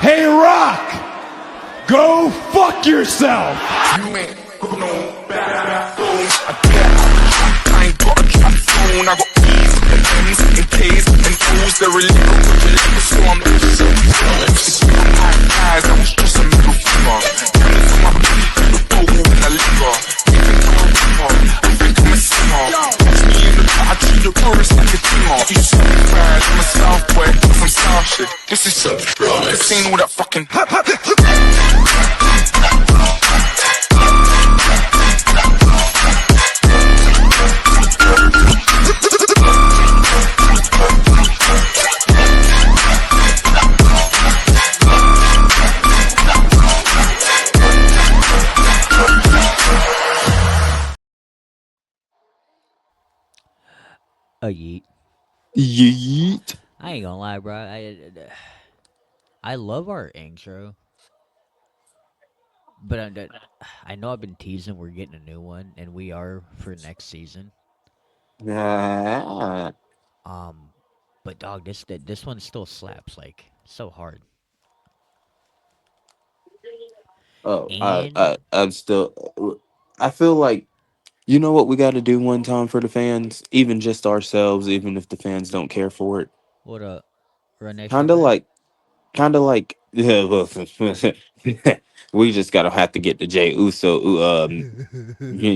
Hey, Rock! Go fuck yourself! You ain't got no backbone. I ain't got a trap phone. I got E's and M's and K's and O's. They're illegal, so I'm just my eyes, I was just a middle finger. Coming to my beat, the bowl in the liquor. Even though I'm a rapper, I think I'm a singer. Watch me in the car, I treat the chorus like a dinger. You so bad, I'm a South boy, some South shit. This is so this ain't all that fucking. A yeet. Yeet. I ain't gonna lie, bro. I love our intro, but I know I've been teasing we're getting a new one, and we are for next season. Ah. Um, but dog, this one still slaps like so hard. Oh, And I'm still. I feel like you know what we got to do one time for the fans, even just ourselves, even if the fans don't care for it. what up, run that shit Kind of back? like, kind of like. Yeah, well, we just gotta have to get the Jay Uso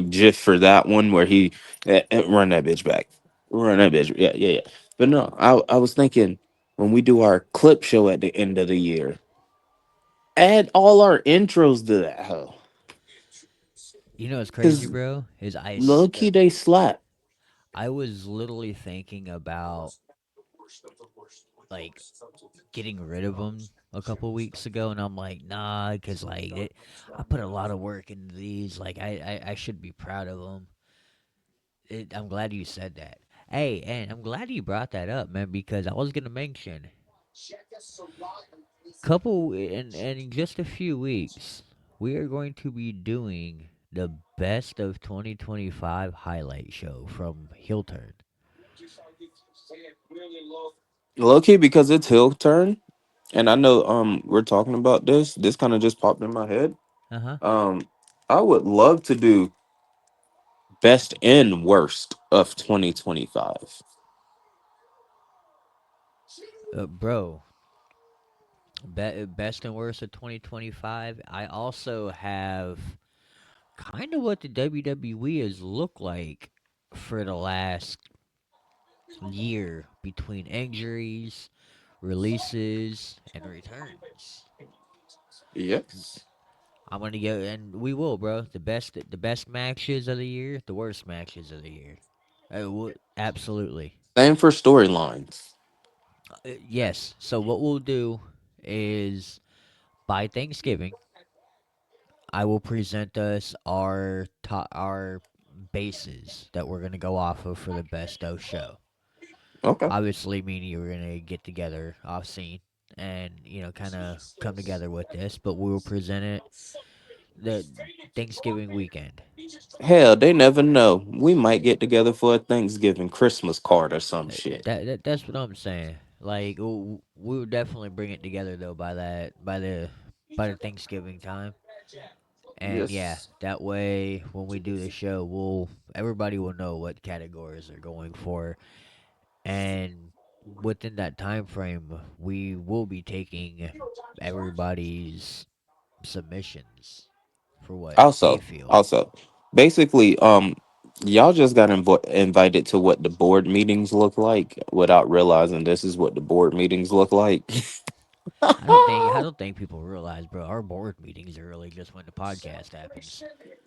just for that one where he run that bitch back, run that bitch. Yeah, yeah, yeah. But no, I was thinking when we do our clip show at the end of the year, add all our intros to that hoe. You know what's crazy, Cause bro? low key they slap. I was literally thinking about like getting rid of them a couple weeks ago, and I'm like, nah, because I put a lot of work into these. Like, I should be proud of them. I'm glad you said that. Hey, and I'm glad you brought that up, man, because I was gonna mention couple in just a few weeks we are going to be doing the best of 2025 highlight show from Heel Turn. Low key because it's hill turn, and I know we're talking about this. This kind of just popped in my head. Uh huh. Um, I would love to do best and worst of 2025. Bro, best and worst of 2025. I also have kind of what the WWE has looked like for the last year between injuries, releases, and returns. Yes. I'm gonna go, and we will, bro. The best matches of the year, the worst matches of the year. Absolutely. Same for storylines. Yes. So what we'll do is by Thanksgiving, I will present us our bases that we're gonna go off of for the best of show. Okay. Obviously, me and you are gonna get together off scene and kind of come together with this, but we will present it the Thanksgiving weekend. Hell, they never know. We might get together for a Thanksgiving Christmas card or some shit. That's what I'm saying. Like we'll definitely bring it together though by the Thanksgiving time. And yeah, Yes. that way when we do the show, everybody will know what categories they're going for, and within that time frame, we will be taking everybody's submissions for what they Also, feel. also, basically, y'all just got invited to what the board meetings look like without realizing this is what the board meetings look like. I don't think people realize, bro. Our board meetings are really just when the podcast happens.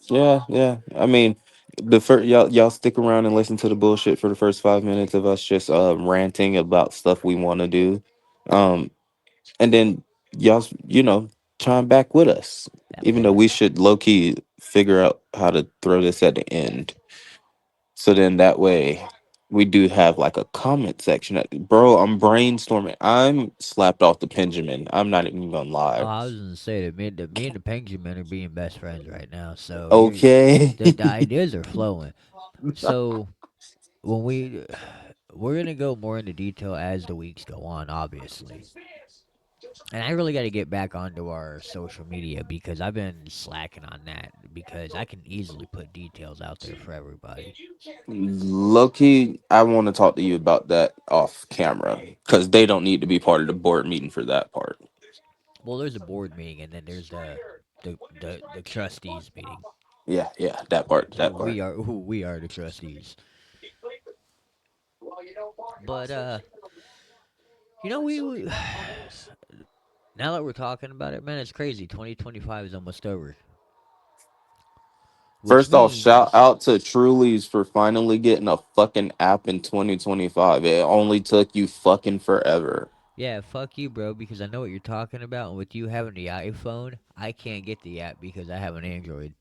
Yeah, yeah. I mean, the first y'all stick around and listen to the bullshit for the first 5 minutes of us just ranting about stuff we want to do, um, and then y'all chime back with us. Hell Even though yeah. we should low key figure out how to throw this at the end, so then that way we do have like a comment section. Bro, I'm brainstorming. I'm slapped off the Benjamin. I'm not even gonna Oh, lie. I was gonna say that me and the Penguin are being best friends right now. So Okay. the ideas are flowing. So when we're gonna go more into detail as the weeks go on, obviously. And I really got to get back onto our social media because I've been slacking on that because I can easily put details out there for everybody. Loki, I want to talk to you about that off camera because they don't need to be part of the board meeting for that part. Well, there's a board meeting and then there's the trustees meeting. Yeah, yeah, that part, Who that part. we are who we are the trustees. But we now that we're talking about it, man, it's crazy. 2025 is almost over, which First off, shout means out to Truly's for finally getting a fucking app in 2025. It only took you fucking forever. yeah, fuck you, bro, because I know what you're talking about. And with you having the iPhone, I can't get the app because I have an Android.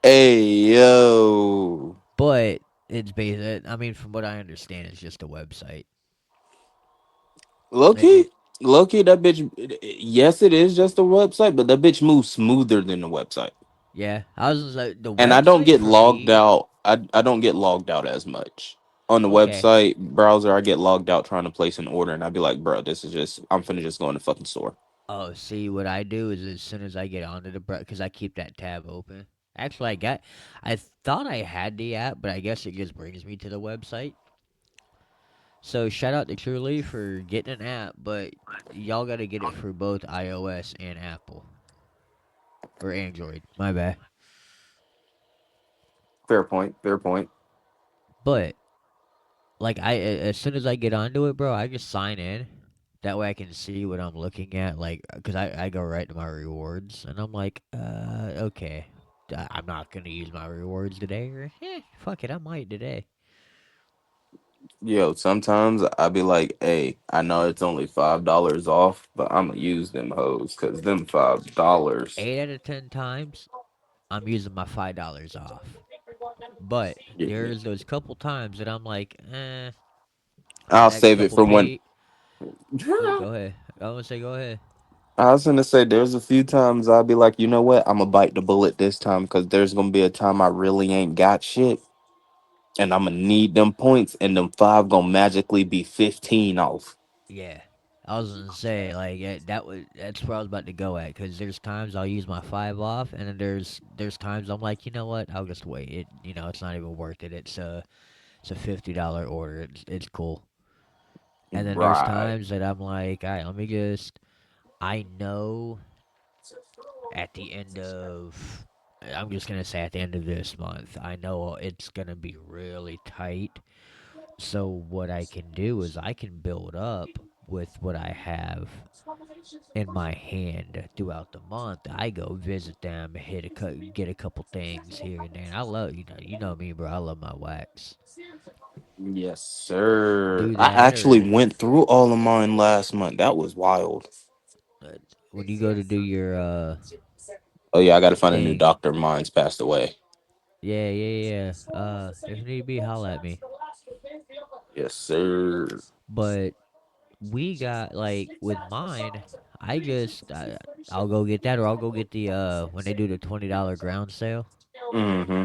Hey, yo. But it's based. I mean, from what I understand, it's just a website. It, Loki? it, Loki, that bitch. Yes, it is just a website, but that bitch moves smoother than the website. yeah, I was just like the And I don't website get for logged me. out. I don't get logged out as much. On the Okay. website browser, I get logged out trying to place an order, and I'd be like, bro, this is just, I'm finna just go in the fucking store. Oh, see, what I do is as soon as I get onto the because I keep that tab open. Actually, I thought I had the app, but I guess it just brings me to the website. So shout out to Truly for getting an app, but y'all got to get it for both iOS and Apple or Android. My bad. Fair point. Fair point. But like as soon as I get onto it, bro, I just sign in. That way I can see what I'm looking at, like, cause I go right to my rewards, and I'm like, okay, I'm not gonna use my rewards today, or fuck it, I might today. Yo, sometimes I be like, hey, I know it's only $5 off, but I'm gonna use them hoes because them $5. 8 out of 10 times, I'm using my $5 off. But Yeah. there's those couple times that I'm like, the I'll next save it couple for when. pay. Go ahead. I want to say go ahead. I was gonna say there's a few times I'll be like, you know what, I'm gonna bite the bullet this time because there's gonna be a time I really ain't got shit, and I'm gonna need them points, and them five gonna magically be 15 off. Yeah. I was gonna say like that's where I was about to go at because there's times I'll use my 5 off and then there's times I'm like, you know what, I'll just wait it, it's not even worth it, it's a $50 order, it's cool. And then there's Right. times that I'm like, all right, let me just, I know at the end of, I'm just gonna say at the end of this month, I know it's gonna be really tight. So what I can do is I can build up with what I have in my hand throughout the month. I go visit them, get a couple things here and there. And I love, you know me, bro. I love my wax. Yes, sir. Do I that, actually or went through all of mine last month. That was wild. uh, when you go to do your Oh yeah, I gotta find a new thing. doctor. Mine's passed away. Yeah, yeah, yeah. If need be, holla at me. Yes, sir. But we got like with mine, I'll go get that, or I'll go get the when they do the $20 ground sale. Mm-hmm.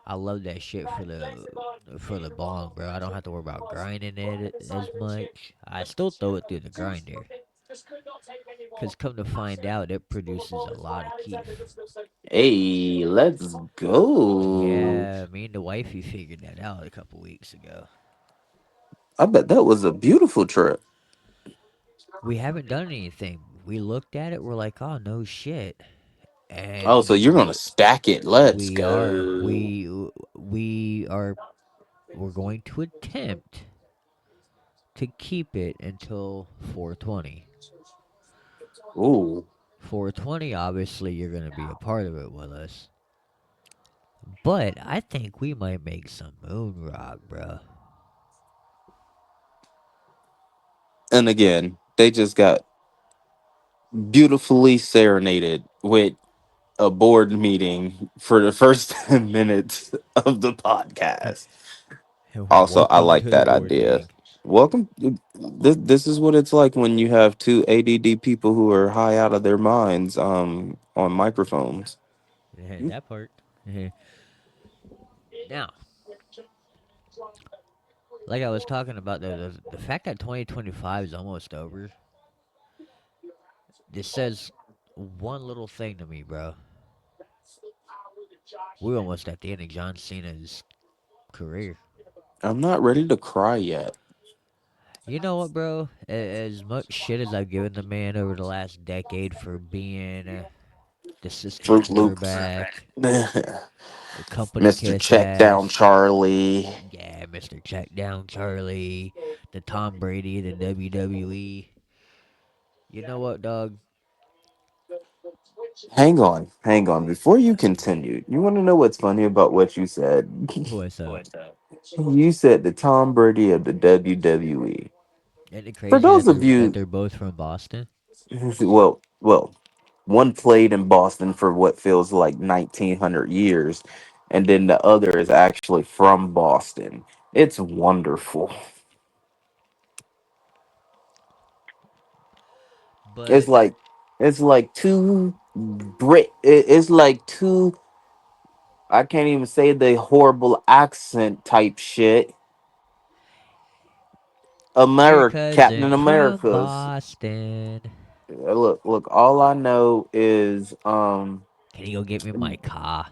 I love that shit for the bong, bro. I don't have to worry about grinding it as much. I still throw it through the grinder, cause come to find out, it produces a lot of keef. Hey, let's go. Yeah, me and the wifey figured that out a couple weeks ago. I bet that was a beautiful trip. We haven't done anything. We looked at it. We're like, oh no shit, Oh, so and you're gonna stack it. Let's we are go. we are we're going to attempt to keep it until 420. Ooh. 420, obviously, you're going to be a part of it with us. But I think we might make some moon rock, bro. And again, they just got beautifully serenaded with a board meeting for the first 10 minutes of the podcast. Also, I Welcome like to the that board idea. meeting. Welcome. This is what it's like when you have two ADD people who are high out of their minds on microphones. Yeah, that part. Now, like I was talking about, the fact that 2025 is almost over, This says one little thing to me, bro. We're almost at the end of John Cena's career. I'm not ready to cry yet. You know what, bro? As much shit as I've given the man over the last decade for being the system Fruit Loops. quarterback, Mr. the company kiss Check Down ass, Charlie. yeah, Mr. Checkdown Charlie, the Tom Brady, the WWE. You know what, dog? Hang on. Before you continue, you want to know what's funny about what you said? What's up? You said the Tom Brady of the WWE. Isn't it For crazy those that of that you, they're both from Boston? well, one played in Boston for what feels like 1900 years, and then the other is actually from Boston. It's wonderful. It's But like it's like two it's like two, I can't even say the horrible accent type shit. your Captain cousin from America's. Boston. Look. All I know is Can you go get me my car?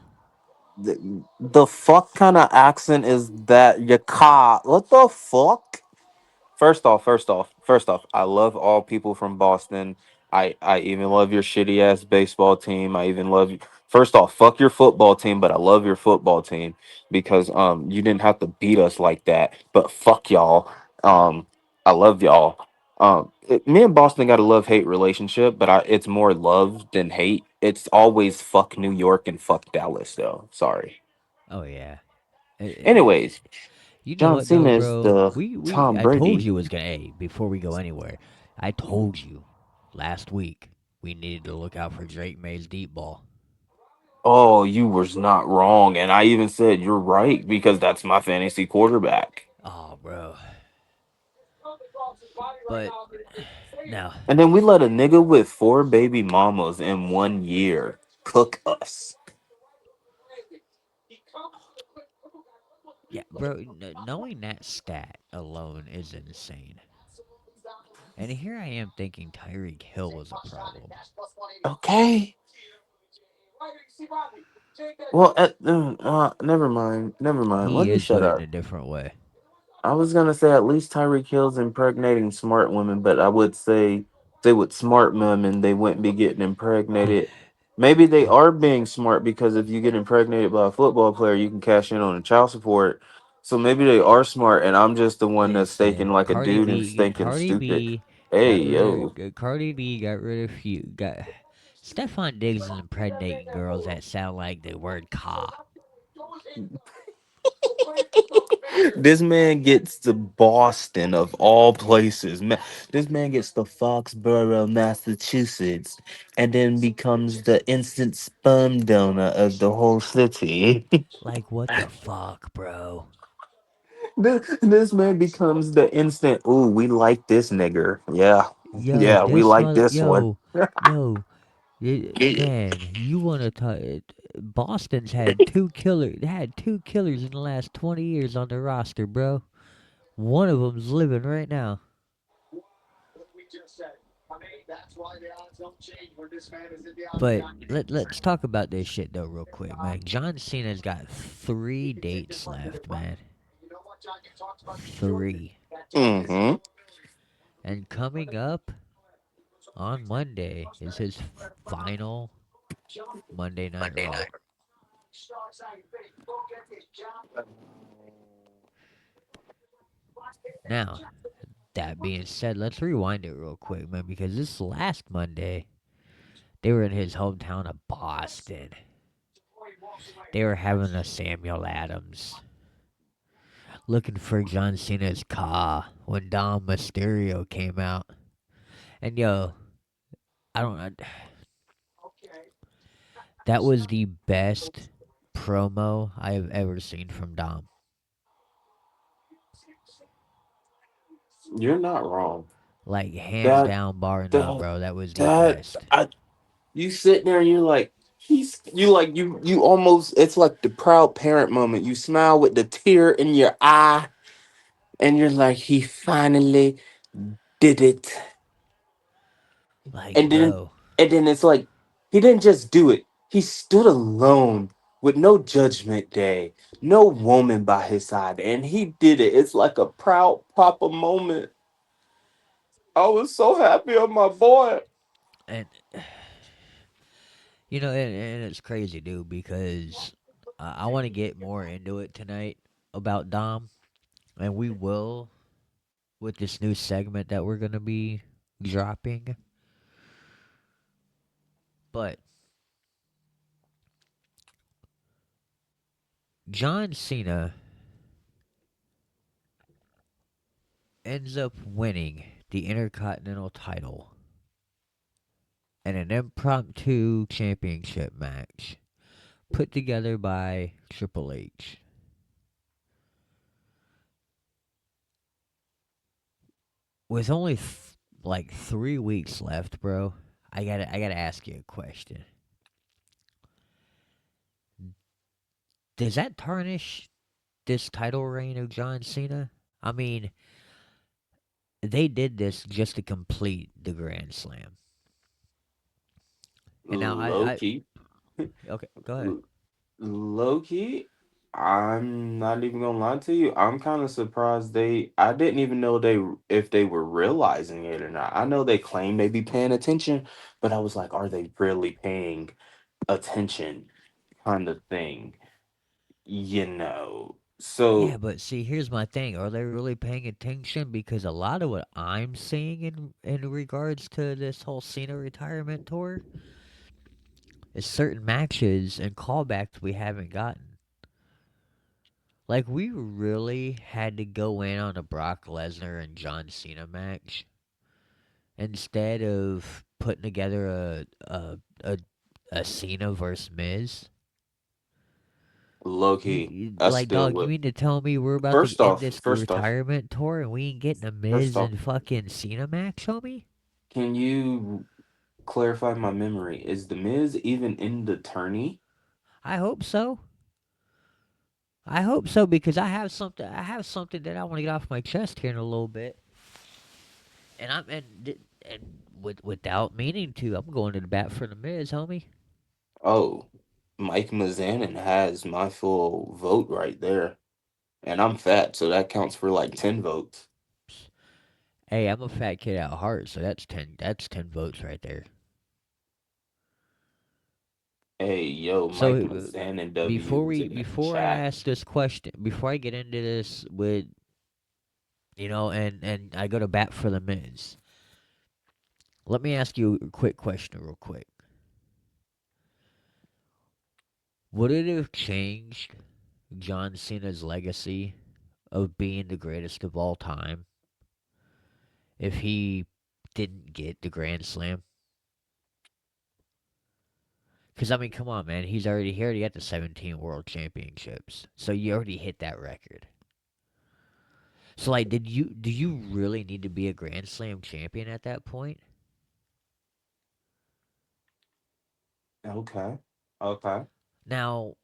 the fuck kind of accent is that? Your car? What the fuck? First off, I love all people from Boston. I even love your shitty ass baseball team. I even love you. First off, fuck your football team, but I love your football team because you didn't have to beat us like that. But fuck y'all. I love y'all. Me and Boston got a love hate relationship, but it's more love than hate. It's always fuck New York and fuck Dallas though. Sorry. Oh yeah. Anyways, You know John what though, Cena is bro? the We Tom I told Brady. you it was gonna. Hey, before we go anywhere, I told you last week we needed to look out for Drake May's deep ball. Oh, you was not wrong. And I even said you're right because that's my fantasy quarterback. Oh, bro. But now, And then we let a nigga with four baby mamas in 1 year cook us. yeah, bro. Knowing that stat alone is insane. And here I am thinking Tyreek Hill was a problem. Okay. Well, never mind. Never mind. Let He me is, shut but in up. a different way. I was gonna say at least Tyreek Hill's impregnating smart women, but I would say they would smart women, they wouldn't be getting impregnated. Maybe they are being smart because if you get impregnated by a football player, you can cash in on the child support. So maybe they are smart, and I'm just the one that's thinking Listen, like a dude and thinking stupid. Hey, yo. Cardi B got rid of few got Stefan Diggs is impregnating girls that sound like the word "car." This man gets to Boston of all places. This man gets to Foxborough, Massachusetts, and then becomes the instant sperm donor of the whole city. Like what the fuck, bro? This man becomes the instant. Ooh, we like this nigger. Yeah, Yo, yeah, we this like mother, this one. yo, man, you want to talk? Boston's had two killers in the last 20 years on their roster, bro. One of them's living right now. But let's talk about this shit though, real quick, man. John Cena's got 3 dates left, man. 3. Hmm. And coming up on Monday is his final Monday Night Raw. Now, that being said, let's rewind it real quick, man, because this last Monday, they were in his hometown of Boston. They were having a Samuel Adams, looking for John Cena's car when Dom Mysterio came out. And yo, I don't know. That was the best promo I have ever seen from Dom. You're not wrong. Like, hands That down, bar none, that bro. That was the that best. I you sit there and you're like you almost, it's like the proud parent moment. You smile with the tear in your eye and you're like, he finally did it. Like, And then bro. it's like he didn't just do it. He stood alone with no judgment day, no woman by his side, and he did it. It's like a proud papa moment. I was so happy on my boy. And, and it's crazy, dude, because I want to get more into it tonight about Dom, and we will with this new segment that we're going to be dropping. But John Cena ends up winning the Intercontinental title in an impromptu championship match put together by Triple H. With only like 3 weeks left, bro, I gotta ask you a question. Does that tarnish this title reign of John Cena? I mean, they did this just to complete the Grand Slam. And now Low key, okay, go ahead. low key. I'm not even gonna lie to you. I'm kind of surprised they. I didn't even know they if they were realizing it or not. I know they claim they be paying attention, but I was like, are they really paying attention? Kind of thing, you know. Yeah, So but see, here's my thing. Are they really paying attention? Because a lot of what I'm seeing in regards to this whole Cena retirement tour is certain matches and callbacks we haven't gotten. Like we really had to go in on a Brock Lesnar and John Cena match instead of putting together a Cena versus Miz. low You, key, you I like still dog? You would. mean to tell me we're about to First end off, this first off, retirement tour and we ain't getting a first Miz off, and fucking Cena match, homie? can you clarify my memory? Is the Miz even in the tourney? I hope so. I hope so because I have something. I have something that I want to get off my chest here in a little bit, and without meaning to, I'm going to the bat for the Miz, homie. Oh, Mike Mazanin has my full vote right there. And I'm fat, so that counts for like 10 votes. Hey, I'm a fat kid at heart, so that's 10. That's 10 votes right there. Hey, yo, So Mike Mazanin W is in the before I chat. ask this question, before I get into this with and I go to bat for the Miz, let me ask you a quick question, real quick. Would it have changed John Cena's legacy of being the greatest of all time if he didn't get the Grand Slam? Because I mean, come on, man, he already got the 17 World Championships, so you already hit that record. So like, do you really need to be a Grand Slam champion at that point? Okay. Okay. Now,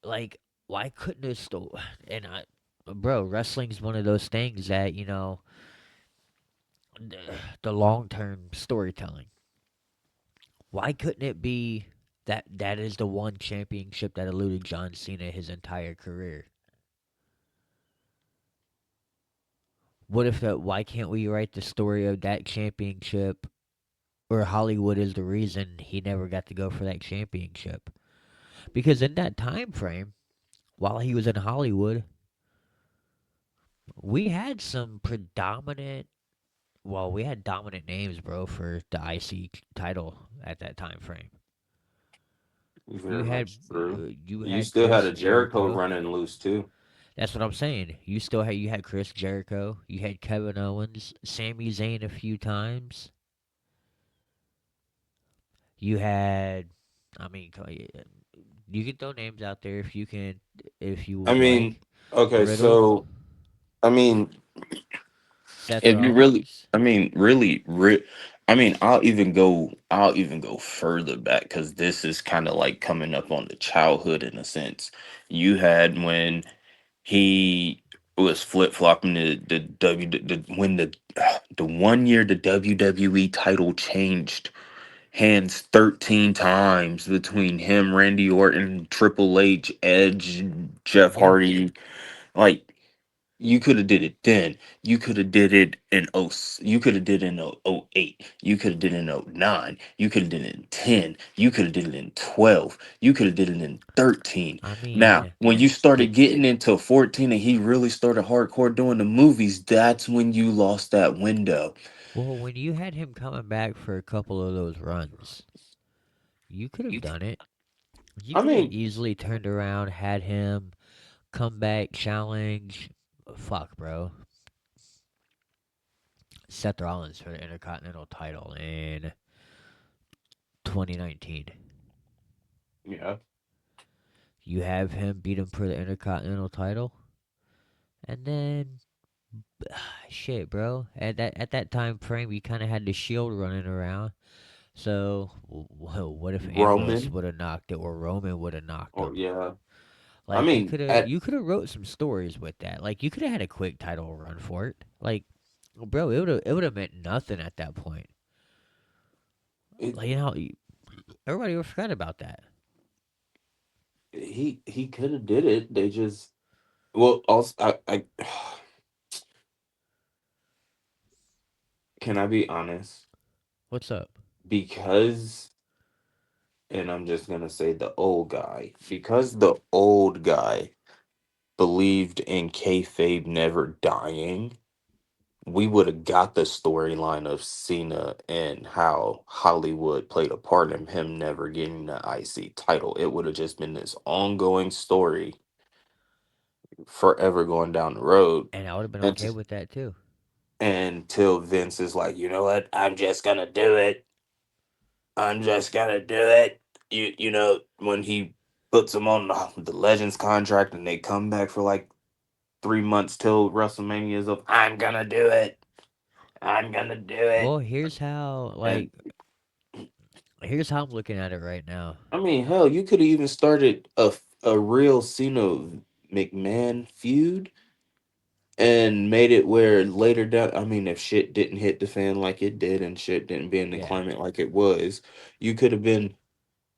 like, why couldn't this and I, bro, wrestling's one of those things that the, the long term storytelling. Why couldn't it be that is the one championship that eluded John Cena his entire career? What if that? Why can't we write the story of that championship, or Hollywood is the reason he never got to go for that championship? Because in that time frame, while he was in Hollywood, we had some predominant. Well, we had dominant names, bro, for the IC title at that time frame. Very much true. You You had still had Chris a Jericho Jericho. running loose, too. That's what I'm saying. You had Chris Jericho. You had Kevin Owens, Sami Zayn a few times. You had, I mean, you can throw names out there if you can, if you I would mean, like. okay, Riddle, so, I mean, Seth if you really, Rollins. I mean, I mean, I'll even go further back because this is kind of like coming up on the childhood in a sense. You had when he was flip flopping the when the the 1 year the WWE title changed hands 13 times between him, Randy Orton, Triple H, Edge, Jeff Yeah. Hardy. Like, you could have did it then. You could have did it in you could have did it in '08. You could have did it in '09. You could have did it in 10. You could have did it in 12. You could have did it in 13. I Now, mean, when you the started getting into 14 and he really started hardcore doing the movies, that's when you lost that window. well, when you had him coming back for a couple of those runs, you could have done it. You I could have mean, easily turned around, had him come back, challenge. Fuck, bro. Seth Rollins for the Intercontinental title in 2019. yeah, You have him beat him for the Intercontinental title, and then shit, bro. At that time frame, you kind of had the Shield running around. So, what if Ambrose Roman. would have knocked it, or Roman would have knocked Oh him? yeah. I Like mean, at you could have wrote some stories with that. Like you could have had a quick title run for it. Like, bro, it would have meant nothing at that point. it, Like everybody would forgot about that. he could have did it. They just well also I can I be honest? What's up? Because, and I'm just gonna say the old guy, because the old guy believed in kayfabe never dying, we would have got the storyline of Cena and how Hollywood played a part in him never getting the IC title. It would have just been this ongoing story forever going down the road. And I would have been And okay with that too. until Vince is like, you know what, I'm just gonna do it. I'm just gonna do it. You know, when he puts them on the Legends contract and they come back for like 3 months till WrestleMania is up, I'm gonna do it. I'm gonna do it. Well, And here's how I'm looking at it right now. I mean, hell, you could have even started a real Cena McMahon feud and made it where later down. I mean, if shit didn't hit the fan like it did and shit didn't be in the Yeah. climate like it was, you could have been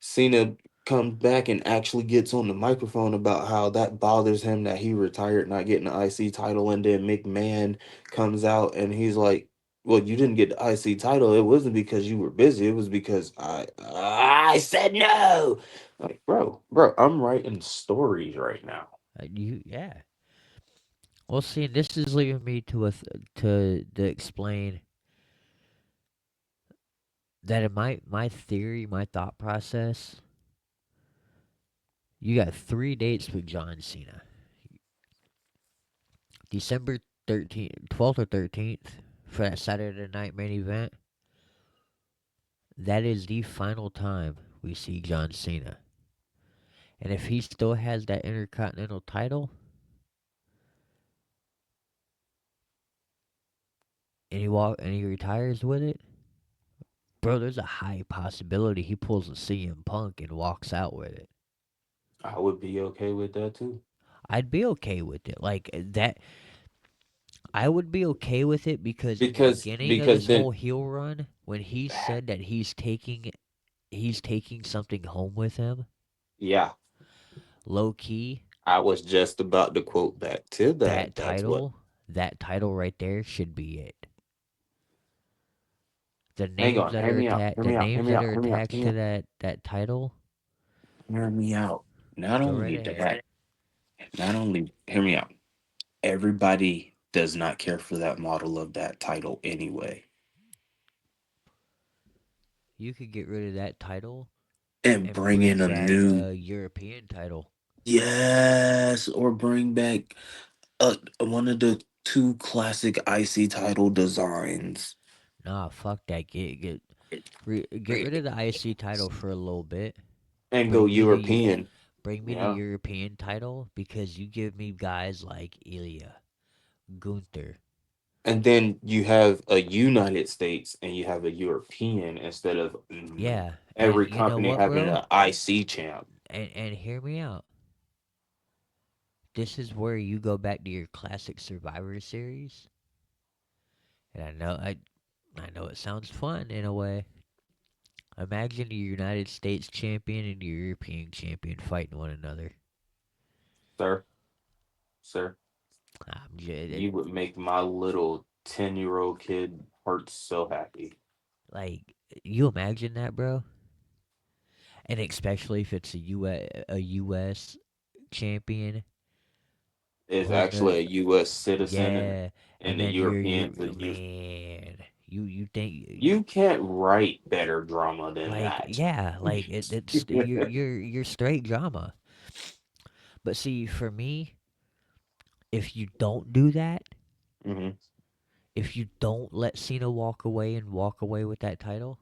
Cena comes back and actually gets on the microphone about how that bothers him that he retired not getting the IC title, and then McMahon comes out and he's like, "Well, you didn't get the IC title. It wasn't because you were busy. It was because I said no." Like, bro, I'm writing stories right now. Yeah. Well, see, this is leading me to explain that in my theory, my thought process, you got 3 dates with John Cena. December 12th or 13th for that Saturday night main event. That is the final time we see John Cena. And if he still has that Intercontinental title and he retires with it, bro, there's a high possibility he pulls a CM Punk and walks out with it. I would be okay with that too. I'd be okay with it. Like that I would be okay with it because in the beginning of Because his then whole heel run, when he said that he's taking something home with him, yeah, low key, I was just about to quote back to that. that That's what. title, that title right there should be it. The Hang names on, that hear are me out. attached, Hear the me out. Hear names me that out. are Hear me out. Hear attached me to out. that title, Hear me out. Not go right only ahead. that, not only hear me out. Everybody does not care for that model of that title anyway. You could get rid of that title And and bring in bring a back new a European title. yes, or bring back one of the two classic IC title designs. Nah, fuck that. Get rid of the IC title for a little bit. And go Bring me the European. bring me the Yeah. European title because you give me guys like Ilya, Gunther. And then you have a United States and you have a European instead of Yeah, and every you know company what, having bro? an IC champ. And hear me out. This is where you go back to your classic Survivor series And I know it sounds fun in a way. Imagine the United States champion and the European champion fighting one another. Sir, sir, I'm just, you would make my little 10-year-old kid heart so happy. like, you imagine that, bro? And especially if it's a U.S. champion Is holding actually a a U.S. citizen, yeah, and and the then you're Europeans are used. man, you think You can't write better drama than like that. yeah, like it's you're straight drama. But see, for me, if you don't do that, Hmm. if you don't let Cena walk away and walk away with that title,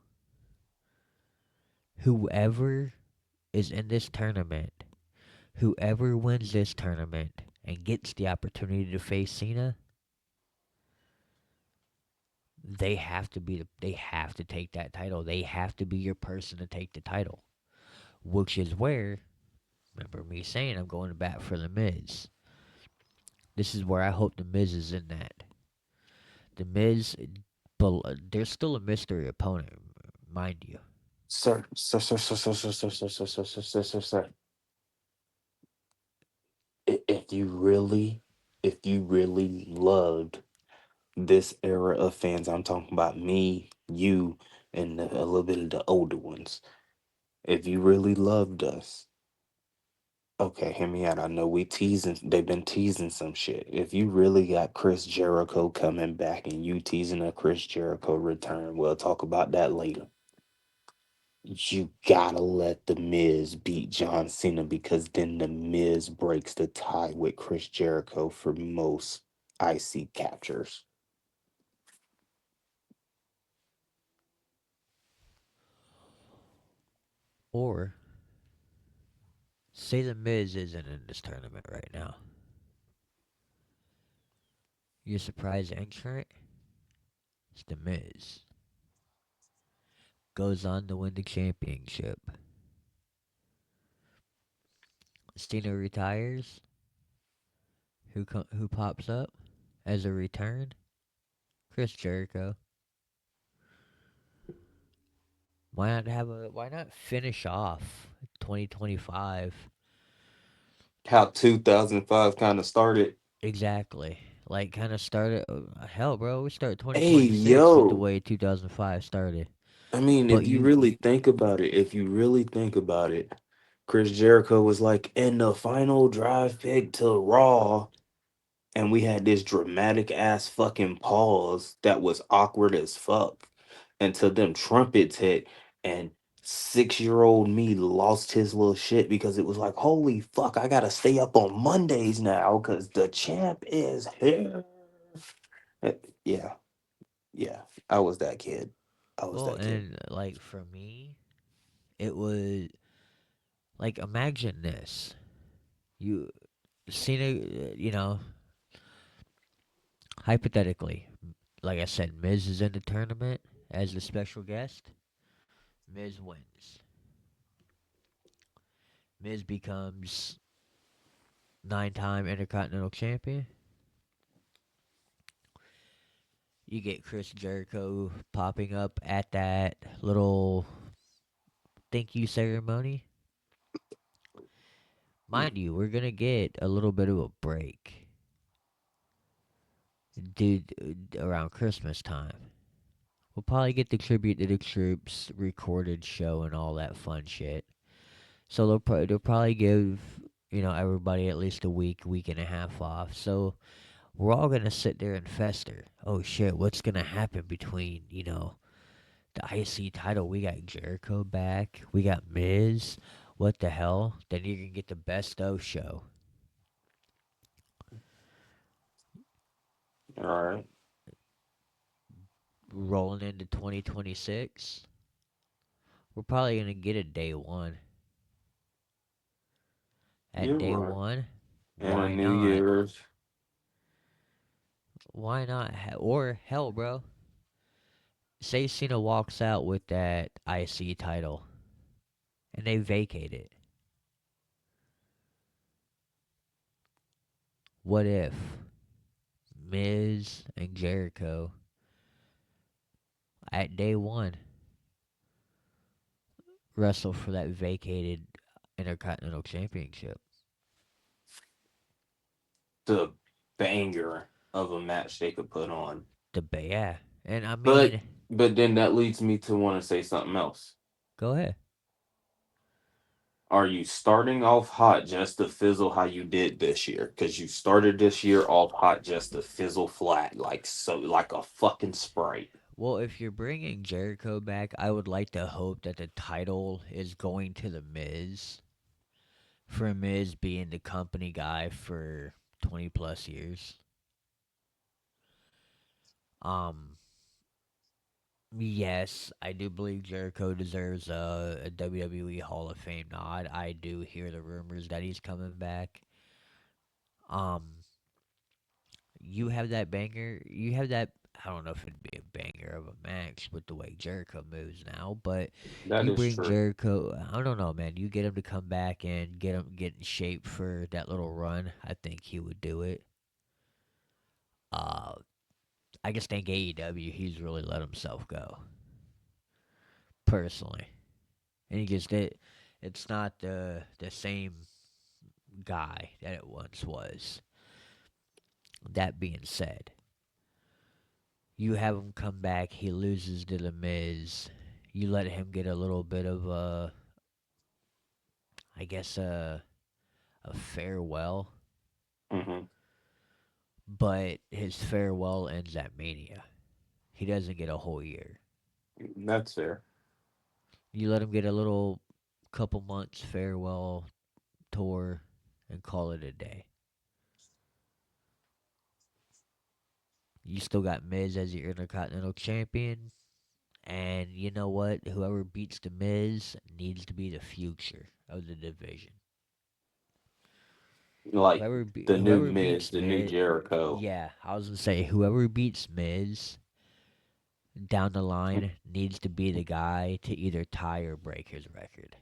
whoever is in this tournament, whoever wins this tournament and gets the opportunity to face Cena, they have to take that title. They have to be your person to take the title. Which is where, remember me saying I'm going to bat for the Miz. This is where I hope the Miz is in that. The Miz, there's still a mystery opponent, mind you. Sir, sir, sir, sir, sir, sir, sir, sir, sir, sir, sir, sir, sir, sir. If you really, if you really loved this era of fans, I'm talking about me, you, and a little bit of the older ones. If you really loved us, okay, hear me out. I know we teasing, they've been teasing some shit. If you really got Chris Jericho coming back and you teasing a Chris Jericho return, we'll talk about that later. You gotta let the Miz beat John Cena because then the Miz breaks the tie with Chris Jericho for most IC captures. Or say the Miz isn't in this tournament right now. Your surprise entrant is the Miz. Goes on to win the championship. Cena retires. Who pops up as a return? Chris Jericho. Why not finish off 2025 How 2005 kind of started. exactly? Like kind of started hell, bro. We started Hey, 2026 with the yo. way 2005 started. I mean, But if you really think about it, if you really think about it, Chris Jericho was like in the final drive pick to Raw, and we had this dramatic ass fucking pause that was awkward as fuck until them trumpets hit, and 6-year old me lost his little shit because it was like, holy fuck, I gotta stay up on Mondays now because the champ is here. Uh, Yeah, yeah, I was that kid. I was well, that kid. and like for me, it was like imagine this. You Cena, hypothetically, like I said, Miz is in the tournament as the special guest. Miz wins. Miz becomes 9-time Intercontinental Champion. You get Chris Jericho popping up at that little thank you ceremony. Mind you, we're gonna get a little bit of a break, dude, around Christmas time. We'll probably get the tribute to the troops recorded show and all that fun shit. So they'll probably give everybody at least a week and a half off. So we're all gonna sit there and fester. Oh shit, what's gonna happen between the IC title? We got Jericho back. We got Miz. What the hell? Then you're gonna get the best of show All right, rolling into 2026. We're probably gonna get a day one. At you're day right. one, And a why New not? Year's. Why not? Or hell, bro. Say Cena walks out with that IC title and they vacate it. What if Miz and Jericho at day one, wrestle for that vacated Intercontinental Championship. The banger of a match they could put on. Yeah, and I But mean, but then that leads me to want to say something else. go ahead. Are you starting off hot just to fizzle how you did this year? Because you started this year off hot just to fizzle flat, like a fucking Sprite. Well, if you're bringing Jericho back, I would like to hope that the title is going to the Miz, for Miz being the company guy for 20 plus years. Um, yes, I do believe Jericho deserves a WWE Hall of Fame nod. I do hear the rumors that he's coming back. Um, you have that banger. You have that. I don't know if it'd be a banger of a match with the way Jericho moves now, but That you is bring true. Jericho. I don't know, man. You get him to come back and get in shape for that little run. I think he would do it. Uh, I just think AEW he's really let himself go personally, and he just did. It's not the same guy that it once was. That being said, you have him come back. He loses to the Miz. You let him get a little bit of I guess a farewell, Hmm. but his farewell ends at Mania. He doesn't get a whole year. That's fair. You let him get a little couple months farewell tour and call it a day. You still got Miz as your Intercontinental Champion, and you know what? Whoever beats the Miz needs to be the future of the division. Like the new Whoever Miz, beats the new Miz, Jericho. yeah, I was gonna say whoever beats Miz down the line needs to be the guy to either tie or break his record.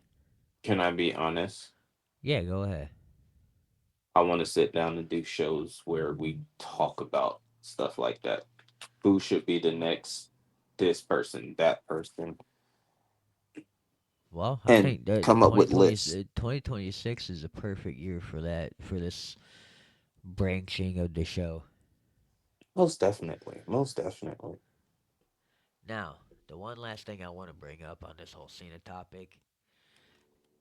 Can I be honest? Yeah, go ahead. I want to sit down and do shows where we talk about stuff like that. Who should be the next this person, that person, Well, I and think that come up with lists. 2026 is a perfect year for that, for this branching of the show. Most definitely. Most definitely. Now, the one last thing I want to bring up on this whole Cena topic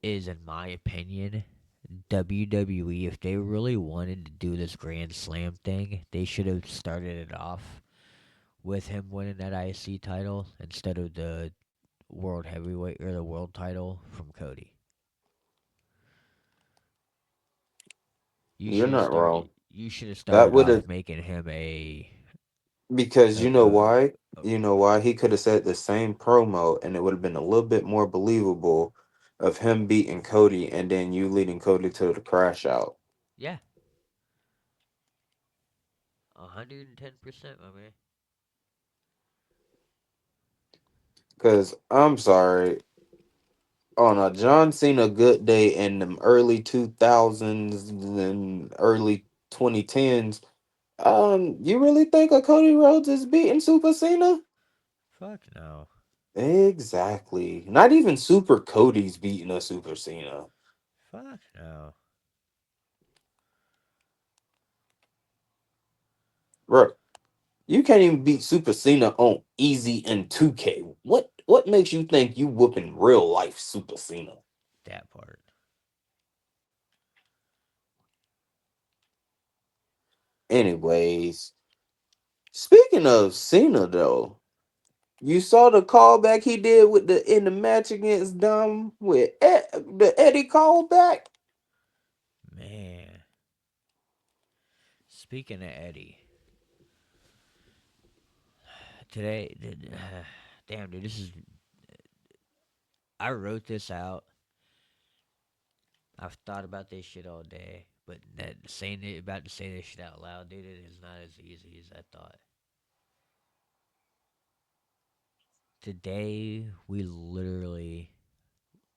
is, in my opinion, WWE, if they really wanted to do this Grand Slam thing, they should have started it off with him winning that IC title instead of the World Heavyweight or the World title from Cody. You You're should have not wrong. started. You should have That started would have off making him because a, you know a, why? a You know why? He could have said the same promo and it would have been a little bit more believable of him beating Cody and then you leading Cody to the crash out. yeah, 110%, my man. Cause I'm sorry, on a John Cena good day in the early 2000s and early 2010s, you really think a Cody Rhodes is beating Super Cena? Fuck no. Exactly. Not even Super Cody's beating a Super Cena. Fuck no. Bro, you can't even beat Super Cena on Easy and 2K. What makes you think you whooping real life Super Cena? That part. Anyways, speaking of Cena though, you saw the callback he did with the in the match against Dom with the Eddie callback. Man. Speaking of Eddie, today, damn, dude, this is. I wrote this out. I've thought about this shit all day, but about to say this shit out loud, dude, it is not as easy as I thought. Today, we literally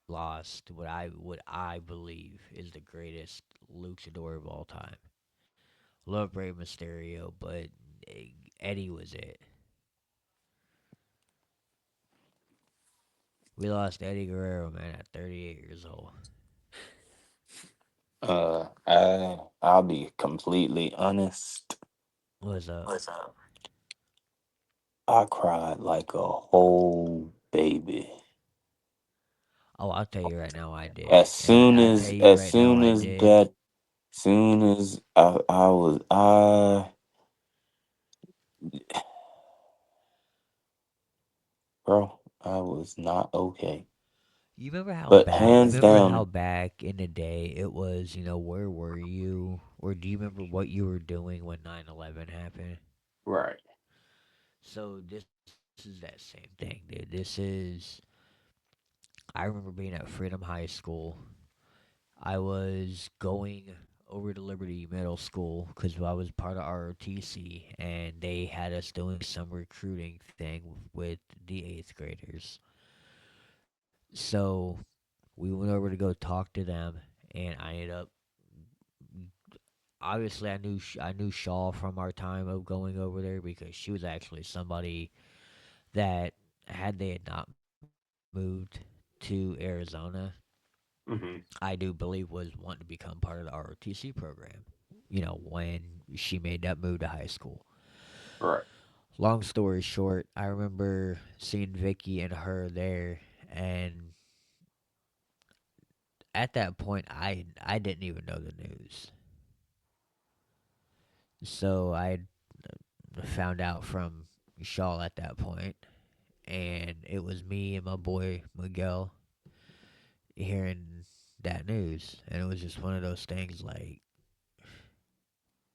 lost what I believe is the greatest luchador of all time. Love Rey Mysterio, but eh, Eddie was it. We lost Eddie Guerrero, man, at 38 years old. I'll be completely honest. What's up? I cried like a whole baby. Oh, I'll tell you right now, I did, As and soon I tell as you as right now, soon I as did. that soon as I was I bro, I was not okay. You remember how But back? You hands remember how down, back in the day it was? You know, where were you, or do you remember what you were doing when 9/11 happened? right. So this is that same thing, dude. This is. I remember being at Freedom High School. I was going over to Liberty Middle School because I was part of ROTC, and they had us doing some recruiting thing with the eighth graders. So we went over to go talk to them, and I ended up. Obviously, I knew Shaw from our time of going over there because she was actually somebody that had they had not moved to Arizona, Hmm. I do believe was wanting to become part of the ROTC program. You know, when she made that move to high school. Right. Long story short, I remember seeing Vicky and her there, and at that point, I didn't even know the news. So I found out from Shaw at that point, and it was me and my boy Miguel hearing that news, and it was just one of those things like,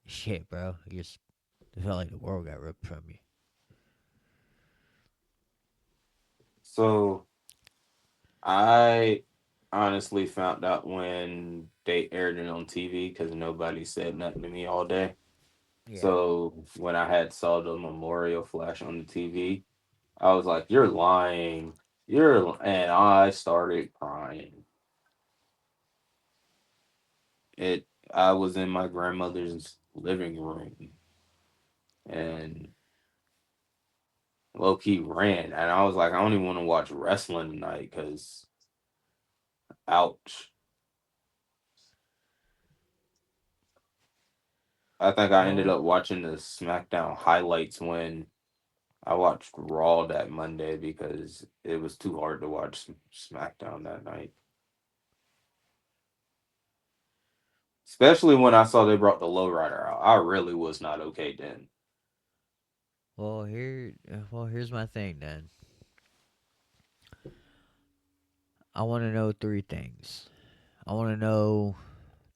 shit, bro. It felt like the world got ripped from you. So I honestly found out when they aired it on TV because nobody said nothing to me all day. Yeah. So when I had saw the memorial flash on the TV, I was like, "You're lying." And I started crying. It. I was in my grandmother's living room and low key ran, and I was like, I don't even want to watch wrestling tonight because ouch. I think I ended Well, up watching the SmackDown highlights when I watched Raw that Monday because it was too hard to watch SmackDown that night. Especially when I saw they brought the lowrider out. I really was not okay then. here's my thing then. I want to know three things. I want to know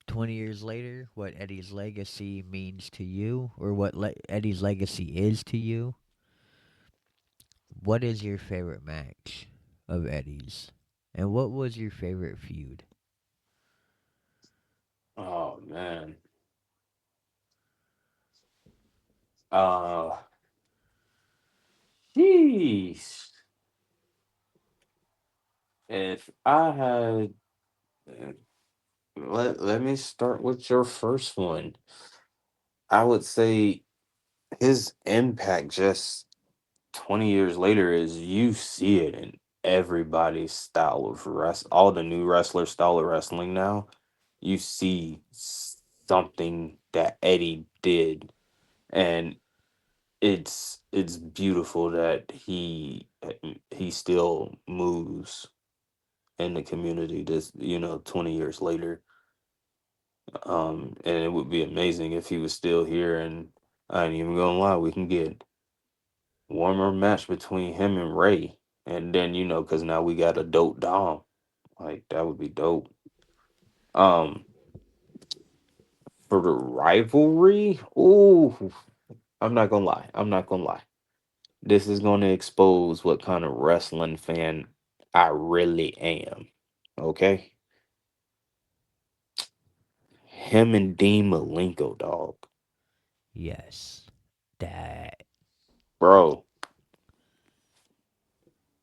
20 years later what Eddie's legacy means to you, or what Eddie's legacy is to you. What is your favorite match of Eddie's? And what was your favorite feud? Oh man. Uh Jeez. If I had uh, let me start with your first one. I would say his impact just 20 years later is you see it in everybody's style of all the new wrestler style of wrestling now. You see something that Eddie did, and it's beautiful that he still moves in the community this 20 years later. And it would be amazing if he was still here, and I ain't even gonna lie, we can get one more match between him and Ray, and then because now we got a dope Dom. Like that would be dope. Um, for the rivalry, ooh, I'm not gonna lie. I'm not gonna lie. This is gonna expose what kind of wrestling fan I really am. Okay, him and Dean Malenko, dog, Yes. That. bro,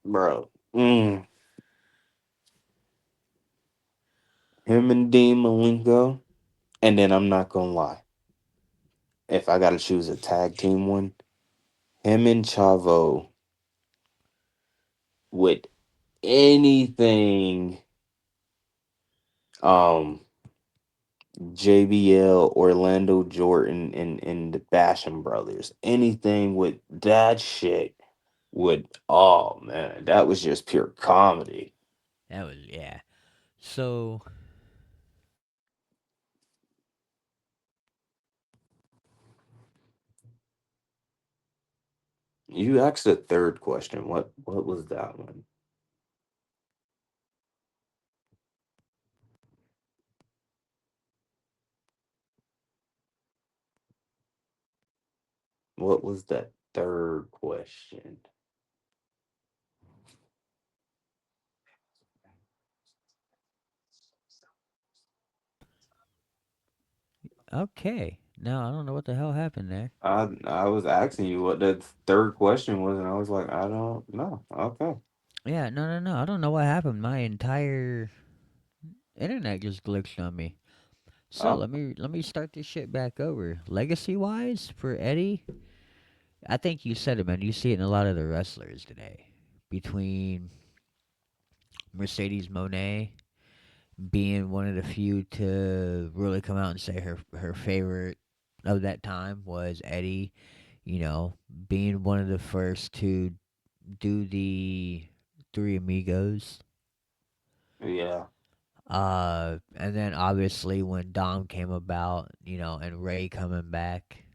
bro. Him and Dean Malenko, and then I'm not gonna lie. If I gotta choose a tag team one, him and Chavo with anything um JBL, Orlando Jordan, and the Basham brothers. Anything with that shit would, oh man, that was just pure comedy. That was yeah. So You asked the third question. What was that one? What was that third question? okay, now I don't know what the hell happened there. I was asking you what that third question was, and I was like, I don't know. Okay. Yeah, no. I don't know what happened. My entire internet just glitched on me. So Oh, let me start this shit back over. Legacy wise for Eddie, I think you said it, man. You see it in a lot of the wrestlers today. Between Mercedes Monet being one of the few to really come out and say her favorite of that time was Eddie, you know, being one of the first to do the Three Amigos. yeah. And then obviously when Dom came about, and Ray coming back,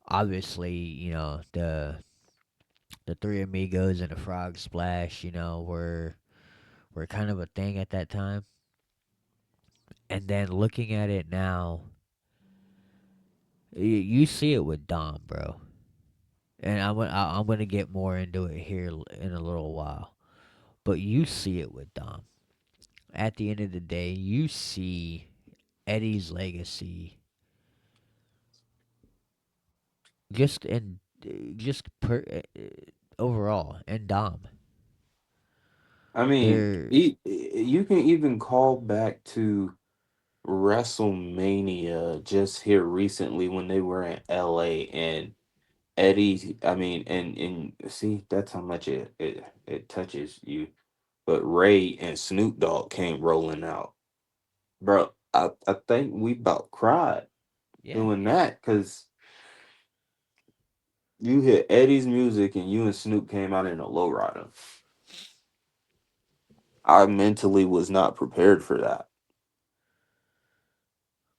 obviously, the Three Amigos and the Frog Splash, were kind of a thing at that time. And then looking at it now, you see it with Dom, bro. And I'm gonna get more into it here in a little while. But you see it with Dom. At the end of the day, you see Eddie's legacy just in just overall and Dom. I mean, They're you can even call back to WrestleMania just here recently when they were in LA, and Eddie, I mean, and see, that's how much it touches you. But Ray and Snoop Dogg came rolling out. Bro, I think we about cried yeah. doing that because you hear Eddie's music and you and Snoop came out in a lowrider. I mentally was not prepared for that.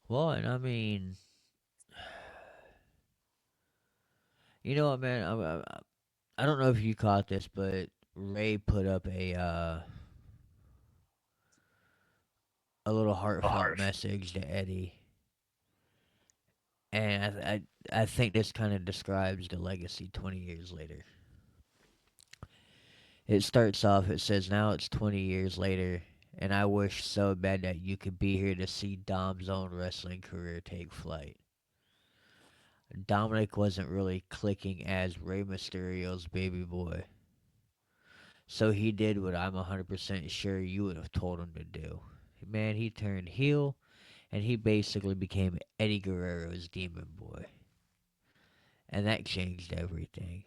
Well, and I mean, you know what, man? I don't know if you caught this, but Ray put up a little heartfelt message to Eddie, and I think this kind of describes the legacy 20 years later. It starts off. It says, "Now it's 20 years later, and I wish so bad that you could be here to see Dom's own wrestling career take flight. Dominic wasn't really clicking as Rey Mysterio's baby boy, so he did what I'm 100% sure you would have told him to do. Man, he turned heel, and he basically became Eddie Guerrero's demon boy, and that changed everything.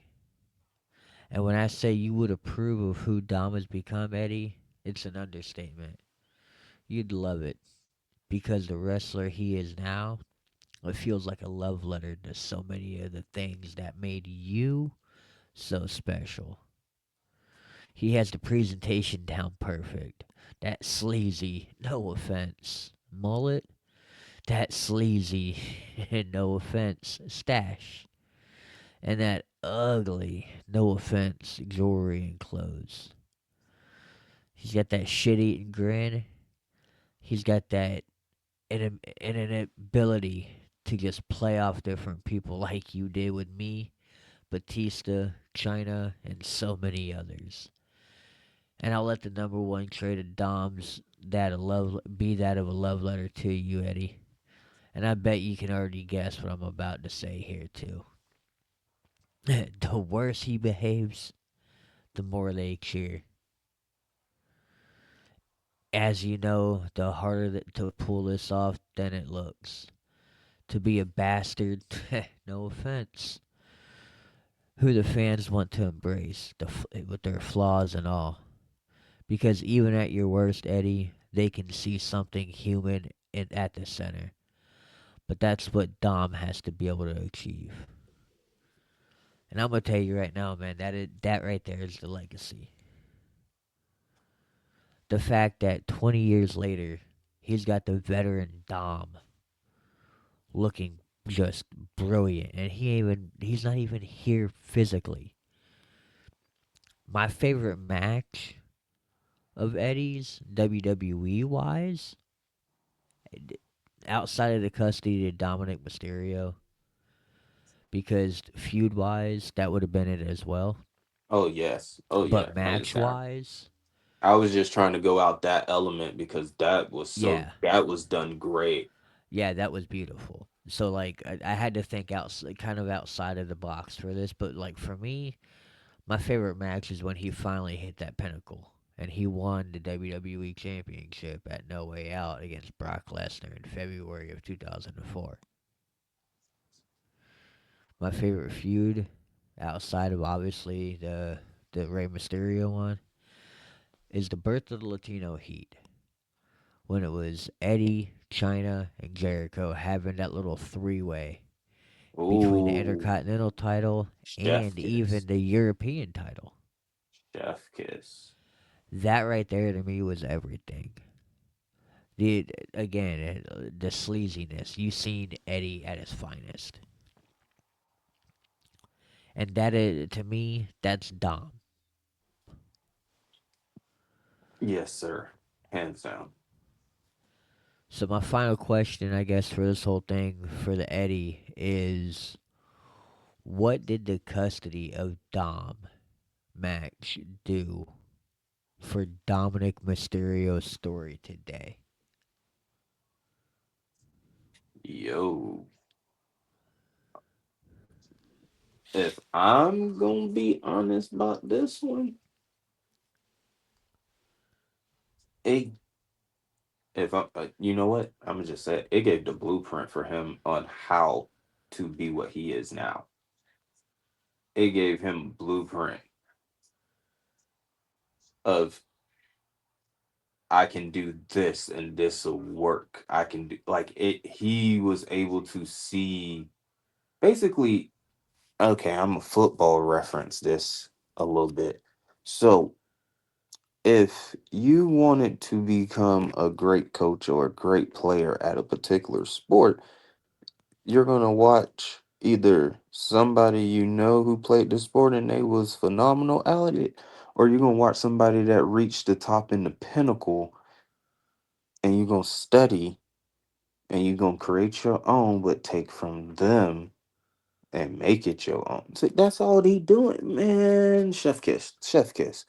And when I say you would approve of who Dom has become, Eddie, it's an understatement. You'd love it because the wrestler he is now, it feels like a love letter to so many of the things that made you so special. He has the presentation down perfect. That sleazy, no offense, mullet. That sleazy, no offense, stash. And that ugly, no offense, jewelry and clothes. He's got that shit eating grin. He's got that an ability to just play off different people like you did with me, Batista, China, and so many others. And I'll let the number one trade of Dom's that a love be that of a love letter to you, Eddie. And I bet you can already guess what I'm about to say here too. The worse he behaves, the more they cheer. As you know, the harder to pull this off than it looks. To be a bastard, no offense. who the fans want to embrace with their flaws and all. Because even at your worst, Eddie, they can see something human at the center. But that's what Dom has to be able to achieve. And I'm gonna tell you right now, man, that right there is the legacy. The fact that 20 years later, he's got the veteran Dom looking just brilliant, and he's not even here physically. My favorite match of Eddie's WWE wise, outside of the custody to Dominic Mysterio, because feud wise, that would have been it as well. Oh yes. Oh But yeah. Hands match down. wise, I was just trying to go out that element because yeah, that was done great. yeah, that was beautiful. So like, I had to think kind of outside of the box for this, but like for me, my favorite match is when he finally hit that pinnacle and he won the WWE Championship at No Way Out against Brock Lesnar in February of 2004. My favorite feud, outside of obviously the Rey Mysterio one, is the birth of the Latino Heat. When it was Eddie, China, and Jericho having that little three-way between the Ooh, Intercontinental title chef and even kiss. the European title. Chef kiss. That right there to me was everything. Again, the sleaziness. You seen Eddie at his finest, and that is, to me, that's Dom. Yes, sir. Hands down. So my final question, I guess, for this whole thing for the Eddie is, what did the custody of Dom match do for Dominic Mysterio's story today? Yo. If I'm gonna be honest about this one, it if I you know what? I'm gonna just say it gave the blueprint for him on how to be what he is now. It gave him blueprint of I can do this and this will work. I can do like it. He was able to see basically. Okay, I'm a football reference this a little bit. So if you wanted to become a great coach or a great player at a particular sport, you're gonna watch either somebody you know who played the sport and they was phenomenal at it, or you're gonna watch somebody that reached the top in the pinnacle and you're gonna study and you're gonna create your own, but take from them and make it your own. See, that's all he doing, man. Chef kiss, chef kiss.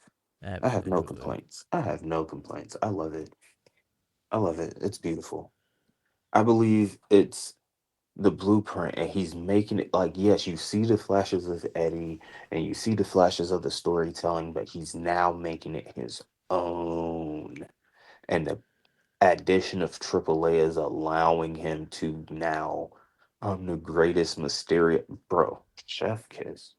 I have no Absolutely. complaints. I have no complaints. I love it. I love it. It's beautiful. I believe it's the blueprint and he's making it like yes, you see the flashes of Eddie and you see the flashes of the storytelling, but he's now making it his own. And the addition of AAA is allowing him to now the greatest Mysterio bro, chef kiss.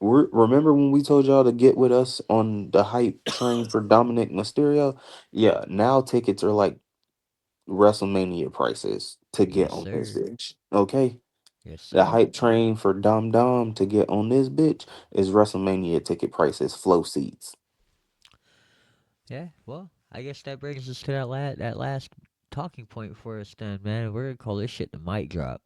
Re- Remember when we told y'all to get with us on the hype train for Dominic Mysterio? Yeah, now tickets are like WrestleMania prices to get Yes, on this sir. bitch. Okay? Yes, The sir. hype train for Dom Dom to get on this bitch is WrestleMania ticket prices, flow seats. Yeah. Well, I guess that brings us to that last talking point for us, then, man. We're gonna call this shit the mic drop.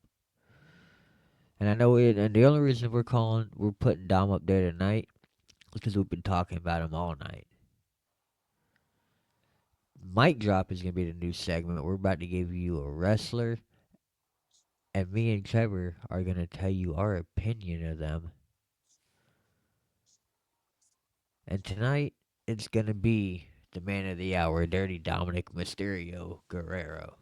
And I know it. And the only reason we're putting Dom up there tonight is because we've been talking about him all night. Mic drop is gonna be the new segment. We're about to give you a wrestler, and me and Trevor are gonna tell you our opinion of them. And tonight, it's gonna be the man of the hour, Dirty Dominic Mysterio Guerrero.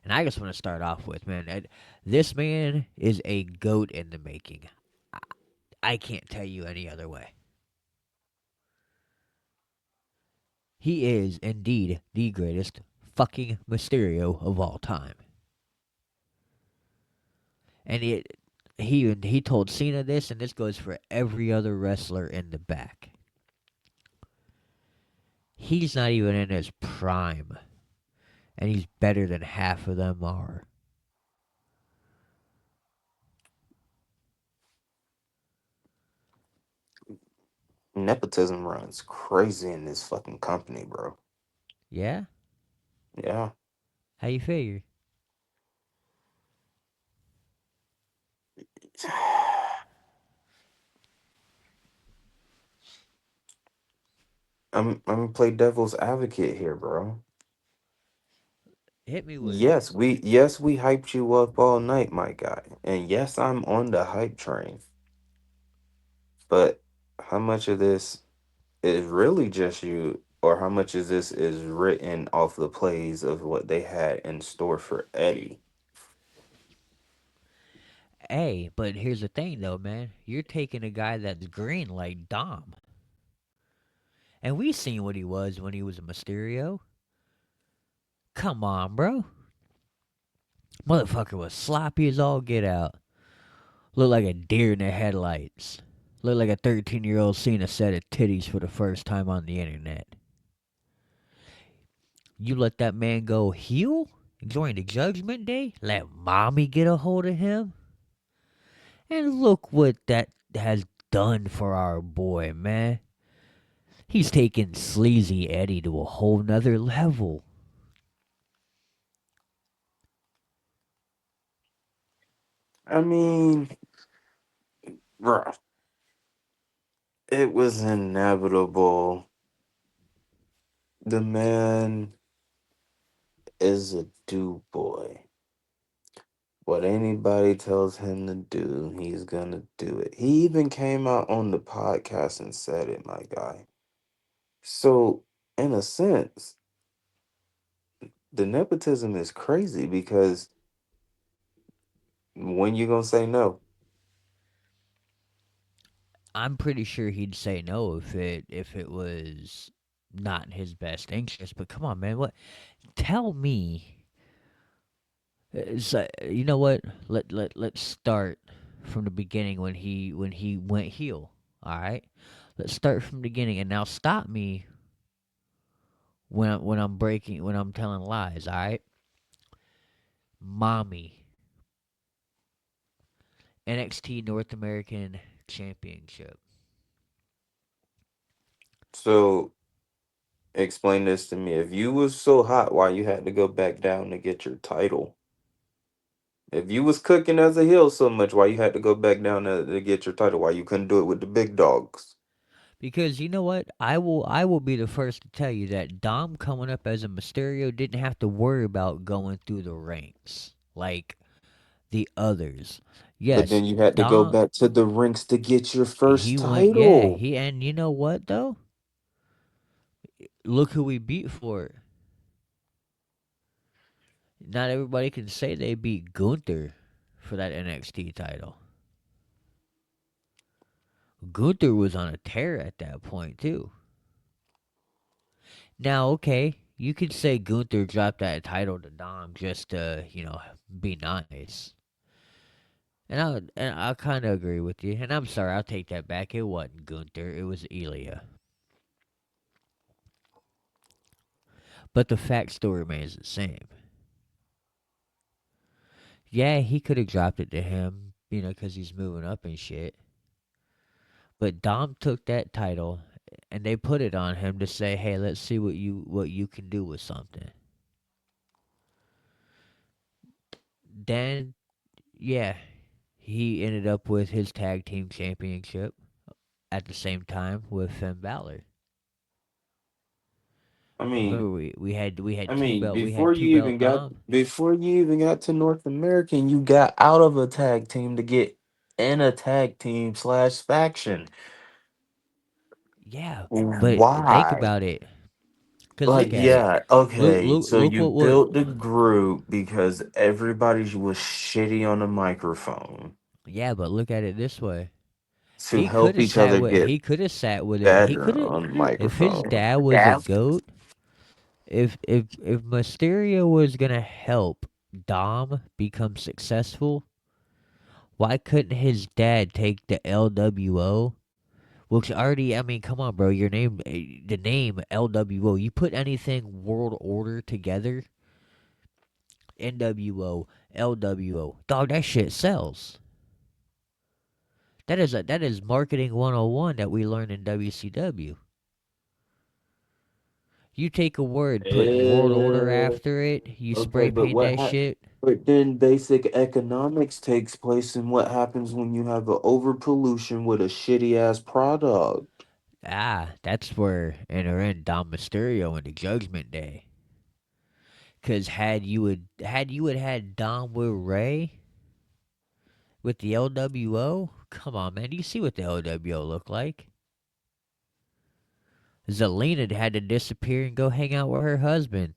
And I just want to start off with, man, this man is a goat in the making. I, I can't tell you any other way. He is indeed the greatest fucking Mysterio of all time. And he told Cena this, and this goes for every other wrestler in the back. He's not even in his prime, and he's better than half of them are. Nepotism runs crazy in this fucking company, bro. Yeah? Yeah. How you figure? I'm gonna play devil's advocate here, bro. Hit me with it. Yes, we hyped you up all night, my guy. And yes, I'm on the hype train. But how much of this is really just you, or how much of this is written off the plays of what they had in store for Eddie? Hey, but here's the thing though, man. You're taking a guy that's green like Dom. And we seen what he was when he was a Mysterio. Come on, bro. Motherfucker was sloppy as all get out. Looked like a deer in the headlights. Looked like a 13-year-old seeing a set of titties for the first time on the internet. You let that man go heel during the Judgment Day? Let mommy get a hold of him? And look what that has done for our boy, man. He's taken sleazy Eddie to a whole nother level. I mean, bro, it was inevitable. The man is a do boy. What anybody tells him to do, he's gonna do it. He even came out on the podcast and said it, my guy. So, in a sense, the nepotism is crazy because when you gonna say no? I'm pretty sure he'd say no if it was not in his best interest. But come on, man, what? Tell me. You know what? Let's start from the beginning when he went heel. All right, let's start from the beginning, and now stop me when I'm telling lies. All right, mommy, NXT North American Championship. So, explain this to me. If you was so hot, why you had to go back down to get your title? If you was cooking as a heel so much, why you had to go back down to get your title? Why you couldn't do it with the big dogs? Because you know what? I will be the first to tell you that Dom coming up as a Mysterio didn't have to worry about going through the ranks like the others. But Yes, then you had to go Dom back to the rinks to get your first he went yeah, title. he and you know what though? Look who we beat for it. Not everybody can say they beat Gunther for that NXT title. Gunther was on a tear at that point too. Now, okay, you could say Gunther dropped that title to Dom just to, be nice. And I kind of agree with you. And I'm sorry, I'll take that back. It wasn't Gunther, it was Ilya. But the fact still remains the same. Yeah, he could have dropped it to him, because he's moving up and shit. But Dom took that title and they put it on him to say, "Hey, let's see what you can do with something." Then, yeah, he ended up with his tag team championship at the same time with Finn Balor. I mean, Remember, we had I two mean, belt we had two belt Dom. before you even got to North American, you got out of a tag team to get in a tag team slash faction. Yeah, but think Why? about it. Cause Like, look at it. yeah, Look okay. look So look you what built the group because everybody was shitty on the microphone yeah, but look at it this way. to He could help have each sat other with get he could have sat with it. He could better have on the if his microphone. dad was a goat. If Mysterio was gonna help Dom become successful, Why couldn't his dad take the LWO? Which already, I mean, come on, bro. Your name, the name LWO. You put anything World Order together, NWO, LWO. Dog, that shit sells. That is marketing 101 that we learned in WCW. You take a word, put World Order Yeah. after it, you Okay, spray but paint what that shit. but then basic economics takes place in what happens when you have a overpollution with a shitty ass product. That's where enter in Dom Mysterio in the Judgment Day. Cause had Dom with Ray with the LWO, come on, man, you see what the LWO look like? Zelina had to disappear and go hang out with her husband.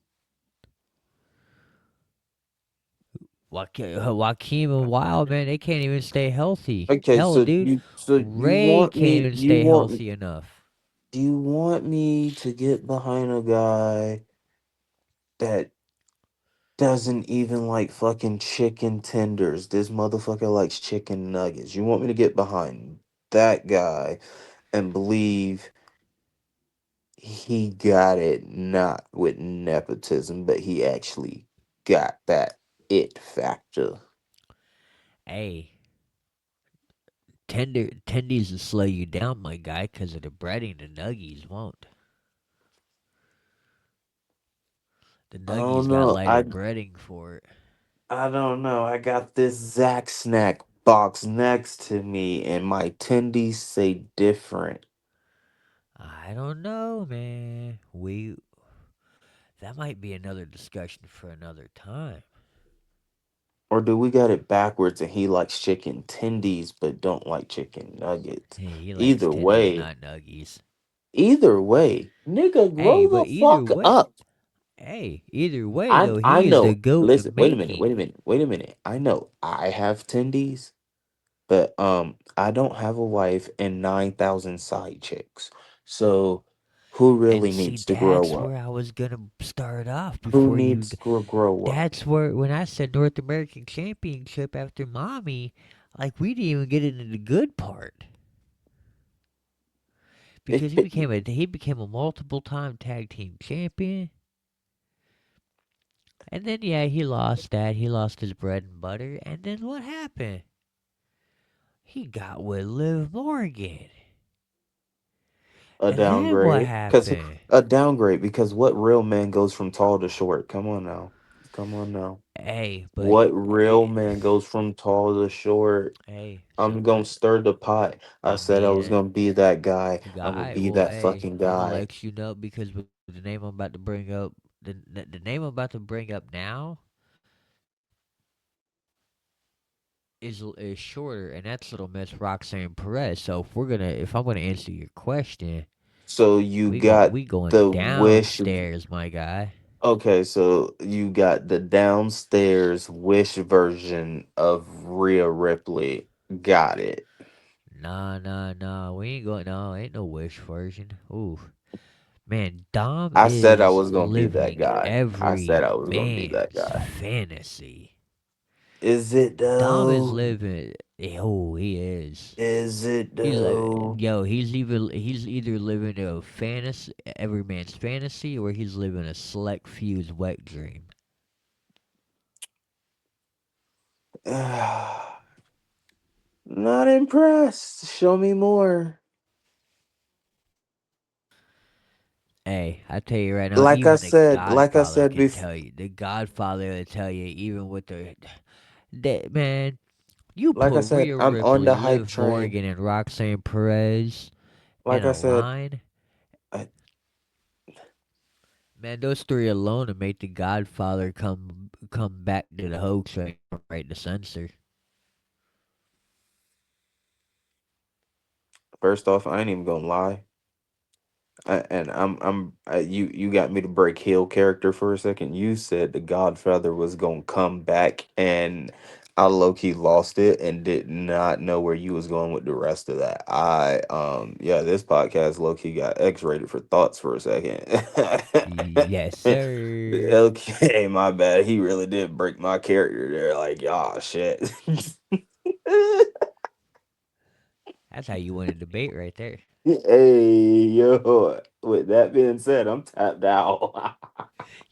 Joaquin and Wild, man, they can't even stay healthy. Okay, Hell, dude, so you Ray want can't me even stay healthy enough. you want me to get behind a guy that doesn't even like fucking chicken tenders. This motherfucker likes chicken nuggets. You want me to get behind that guy and believe he got it not with nepotism, but he actually got that it factor. Hey, tendies will slow you down, my guy, 'cause of the breading. The nuggies won't. The I don't nuggies got know. lighter breading for it. I don't know. I got this Zack snack box next to me, and my tendies say different. I don't know, man. That might be another discussion for another time. Or do we got it backwards and he likes chicken tendies but don't like chicken nuggets? Hey, he likes Either tendies, way, not nuggies. nigga, Hey, grow but the either fuck way, up. either way though, I he is the know. goat in the Listen, wait a minute, making. wait a minute. I know I have tendies, but I don't have a wife and 9,000 side chicks. So who And really see, needs to that's grow up? where I was gonna start off Who before you. needs to grow up? That's where when I said North American Championship after mommy, like we didn't even get into the good part because he became a multiple time tag team champion. And then yeah, he lost that. He lost his bread and butter. And then what happened? He got with Liv Morgan. A And then what downgrade, because happened? a downgrade because what real man goes from tall to short? Come on now, come on now. Hey, but What real man goes from tall to short? hey, I'm gonna sometimes stir the pot. I I said I mean was gonna be that guy. I'm gonna guy. be Well, that hey, fucking I'm gonna guy. let you know because with the name I'm about to bring up, the name I'm about to bring up now is shorter, and that's Little Miss Roxanne Perez. So if I'm gonna answer your question, So you we go got we going the wish. downstairs, my guy. Okay, so you got the downstairs wish version of Rhea Ripley. Got it. Nah. We ain't going. No, ain't no Wish version. Ooh, man, Dom I said I is was gonna be that living guy. I every said I was gonna be that man's guy. fantasy. Is it Dom is though? living. Oh, he is. Is it He's though? yo. He's either living a fantasy, every man's fantasy, or he's living a select few's wet dream. Not impressed. Show me more. Hey, I tell you right now, even the Like I Godfather said can before, tell you. The Godfather will tell you, even with that man. You like I put said, Rhea I'm on Ripley, the hype Liv train. Morgan, and Roxanne Perez in Like I a said, line. I, Man, those three alone to make the Godfather come back to the hoax right to censor. first off, I ain't even gonna lie. And you got me to break heel character for a second. You said the Godfather was gonna come back, and I low key lost it and did not know where you was going with the rest of that. Yeah, this podcast low key got X rated for thoughts for a second. Yes, sir. Okay, my bad. He really did break my character there. Like, oh shit. That's how you win a debate right there. Hey, yo. With that being said, I'm tapped out.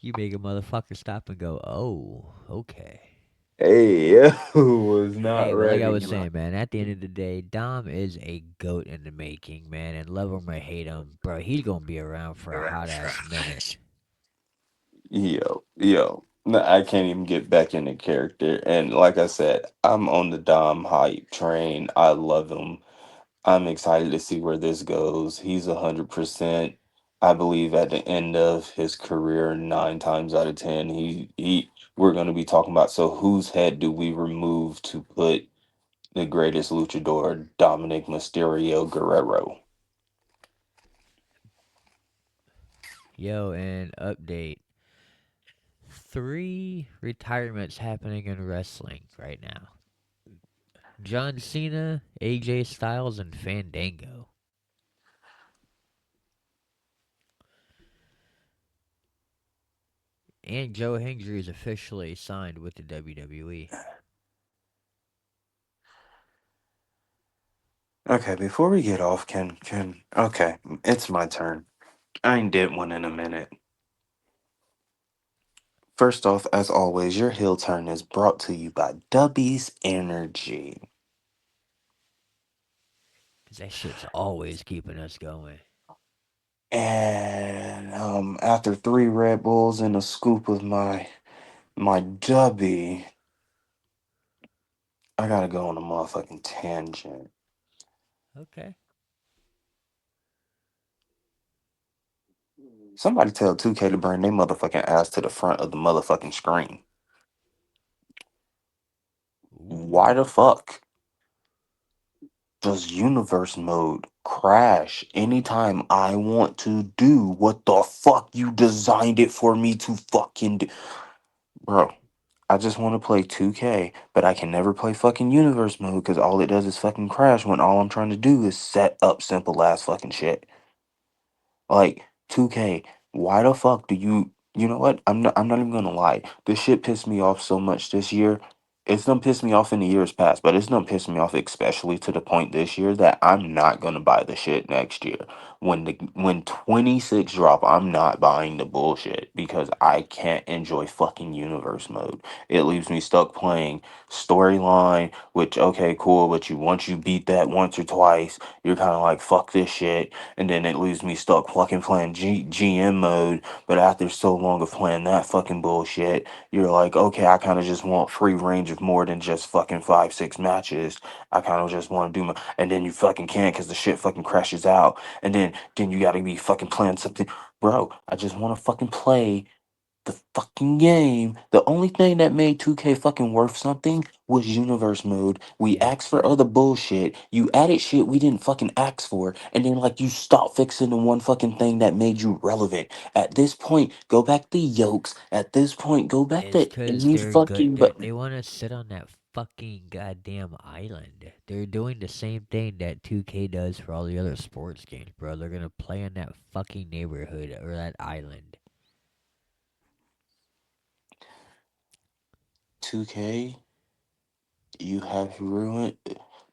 You make a motherfucker stop and go, oh, okay. Hey, yo, was not Hey, but like I ready. was saying, man, at the end of the day, Dom is a goat in the making, man. And love him or hate him, bro, he's gonna be around for a hot ass minute. Yo. No, I can't even get back into character. And like I said, I'm on the Dom hype train. I love him. I'm excited to see where this goes. He's 100%. I believe at the end of his career, 9 times out of 10, we're going to be talking about. So, whose head do we remove to put the greatest luchador, Dominic Mysterio Guerrero? Yo, and update. 3 retirements happening in wrestling right now. John Cena, AJ Styles, and Fandango. And Joe Hendry is officially signed with the WWE. Okay, before we get off, okay, it's my turn. I ain't did one in a minute. First off, as always, your heel turn is brought to you by Dubby's Energy. Because that shit's always keeping us going. And after 3 Red Bulls and a scoop of my Dubby, I gotta go on a motherfucking tangent. Okay. Somebody tell 2K to bring their motherfucking ass to the front of the motherfucking screen. Why Ooh. the fuck does universe mode crash anytime I want to do what the fuck you designed it for me to fucking do? Bro, I just want to play 2K, but I can never play fucking universe mode because all it does is fucking crash when all I'm trying to do is set up simple ass fucking shit. Like 2K, why the fuck do you know what? I'm not even gonna lie. This shit pissed me off so much this year. It's done pissed me off in the years past, but it's done pissed me off especially to the point this year that I'm not gonna buy the shit next year. When 26 drop, I'm not buying the bullshit because I can't enjoy fucking universe mode. It leaves me stuck playing storyline, which okay, cool, but once you beat that once or twice, you're kind of like fuck this shit, and then it leaves me stuck fucking playing GM mode. But after so long of playing that fucking bullshit, you're like, okay, I kind of just want free range of more than just fucking 5, 6 matches. I kind of just want to do my, and then you fucking can't because the shit fucking crashes out, and then you gotta be fucking playing something, bro. I just want to fucking play the fucking game. The only thing that made 2K fucking worth something was universe mode. We Yeah. asked for other bullshit. You added shit we didn't fucking ask for. And then like you stopped fixing the one fucking thing that made you relevant. At this point, go back to yokes. At this point, go back It's to because any they're good. fucking but They want to sit on that fucking goddamn island. They're doing the same thing that 2K does for all the other sports games, bro. They're going to play in that fucking neighborhood or that island. 2K, you have ruined,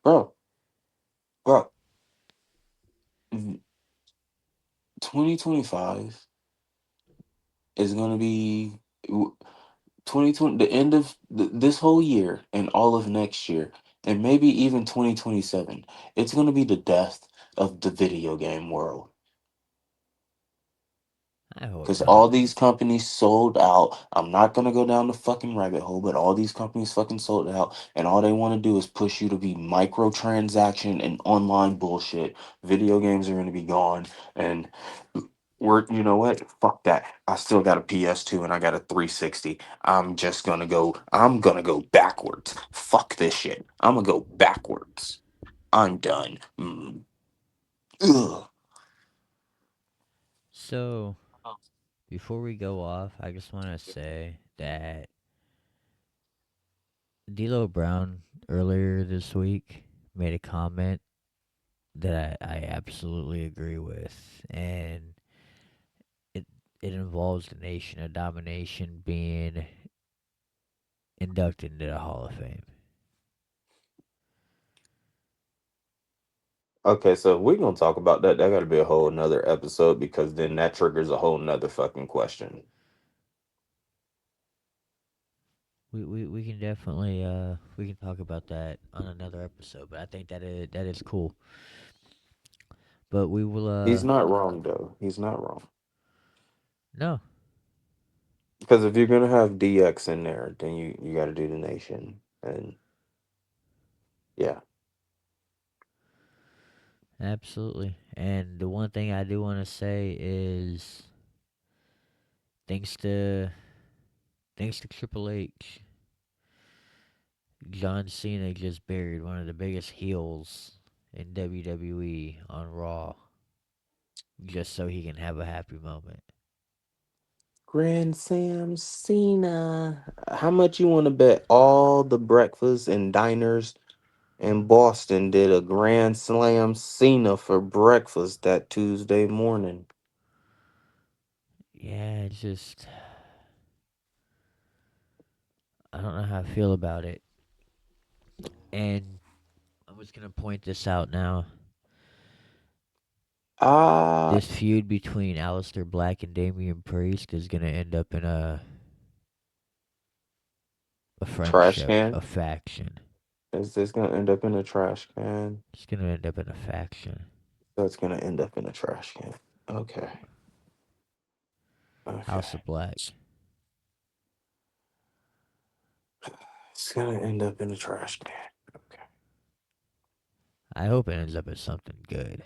bro, bro. 2025 is gonna be 2020, the end of this whole year and all of next year, and maybe even 2027. It's going to be the death of the video game world I hope because not. all these companies sold out. I'm not going to go down the fucking rabbit hole, but all these companies fucking sold out, and all they want to do is push you to be microtransaction and online bullshit. Video games are going to be gone, and you know what? Fuck that. I still got a PS2 and I got a 360. I'm gonna go backwards. Fuck this shit. I'm gonna go backwards. I'm done. Ugh. So, before we go off, I just want to say that D'Lo Brown earlier this week made a comment that I absolutely agree with, and it it involves the Nation of Domination being inducted into the Hall of Fame. Okay, so if we're gonna talk about that, that gotta be a whole nother episode because then that triggers a whole nother fucking question. We can definitely we can talk about that on another episode, but I think that is cool. But we will He's not wrong though. He's not wrong. no, Because if you're gonna have DX in there, then you gotta do the nation. And yeah. absolutely. And the one thing I do want to say is thanks to thanks to Triple H, John Cena just buried one of the biggest heels in WWE on Raw just so he can have a happy moment. Grand Sam Cena. How much you wanna bet all the breakfasts and diners in Boston did a Grand Slam Cena for breakfast that Tuesday morning? Yeah, it's just I don't know how I feel about it. And I'm just gonna point this out now. Ah, This feud between Aleister Black and Damian Priest is gonna end up in a trash friendship, a can. faction. Is this gonna end up in a trash can? It's gonna end up in a faction. That's gonna end up in a trash can. Okay. House Okay. of Black. It's gonna end up in a trash can. Okay. I hope it ends up as something good.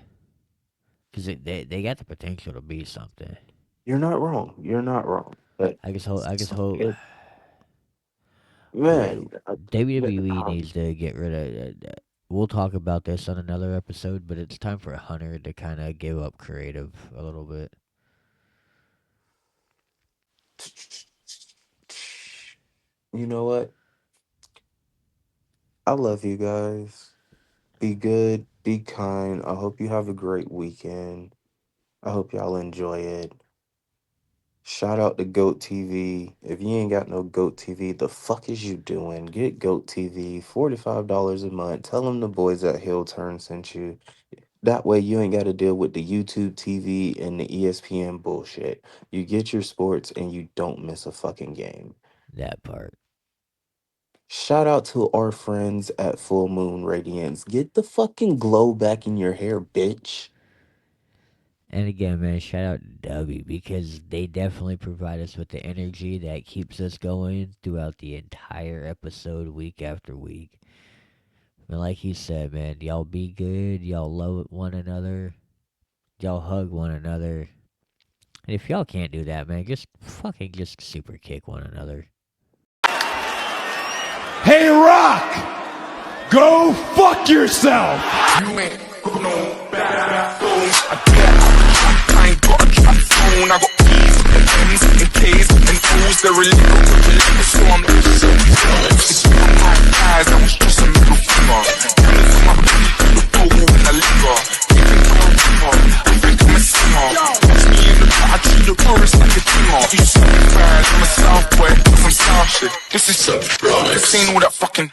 Cause they got the potential to be something. You're not wrong. You're not wrong. But I just hope. I just hope. it, But man, WWE needs to get rid of. We'll talk about this on another episode, but it's time for Hunter to kind of give up creative a little bit. you know what? I love you guys. Be good. Be kind. I hope you have a great weekend. I hope y'all enjoy it. Shout out to Goat TV. If you ain't got no Goat TV, the fuck is you doing? Get Goat TV, $45 a month. Tell them the boys at Hill Turn sent you. That way you ain't got to deal with the YouTube TV and the ESPN bullshit. You get your sports and you don't miss a fucking game. That part. Shout out to our friends at Full Moon Radiance. Get the fucking glow back in your hair, bitch. And again, man, shout out to W because they definitely provide us with the energy that keeps us going throughout the entire episode, week after week. And like he said, man, y'all be good, y'all love one another, y'all hug one another. And if y'all can't do that, man, just fucking just super kick one another. Hey, Rock! Go fuck yourself! You ain't got no backbone. I ain't got a trap phone. I got P's and M's and K's and O's. They're illegal, so I'm it's one high eyes. I was just a middle finger. Cannons on my feet, the bowl in the liquor. Keeping on river, I think I'm a singer. Watch me in the car, I treat the tourist like a singer. You South bad, I'm a South boy, I'm South shit. This is this ain't all that fucking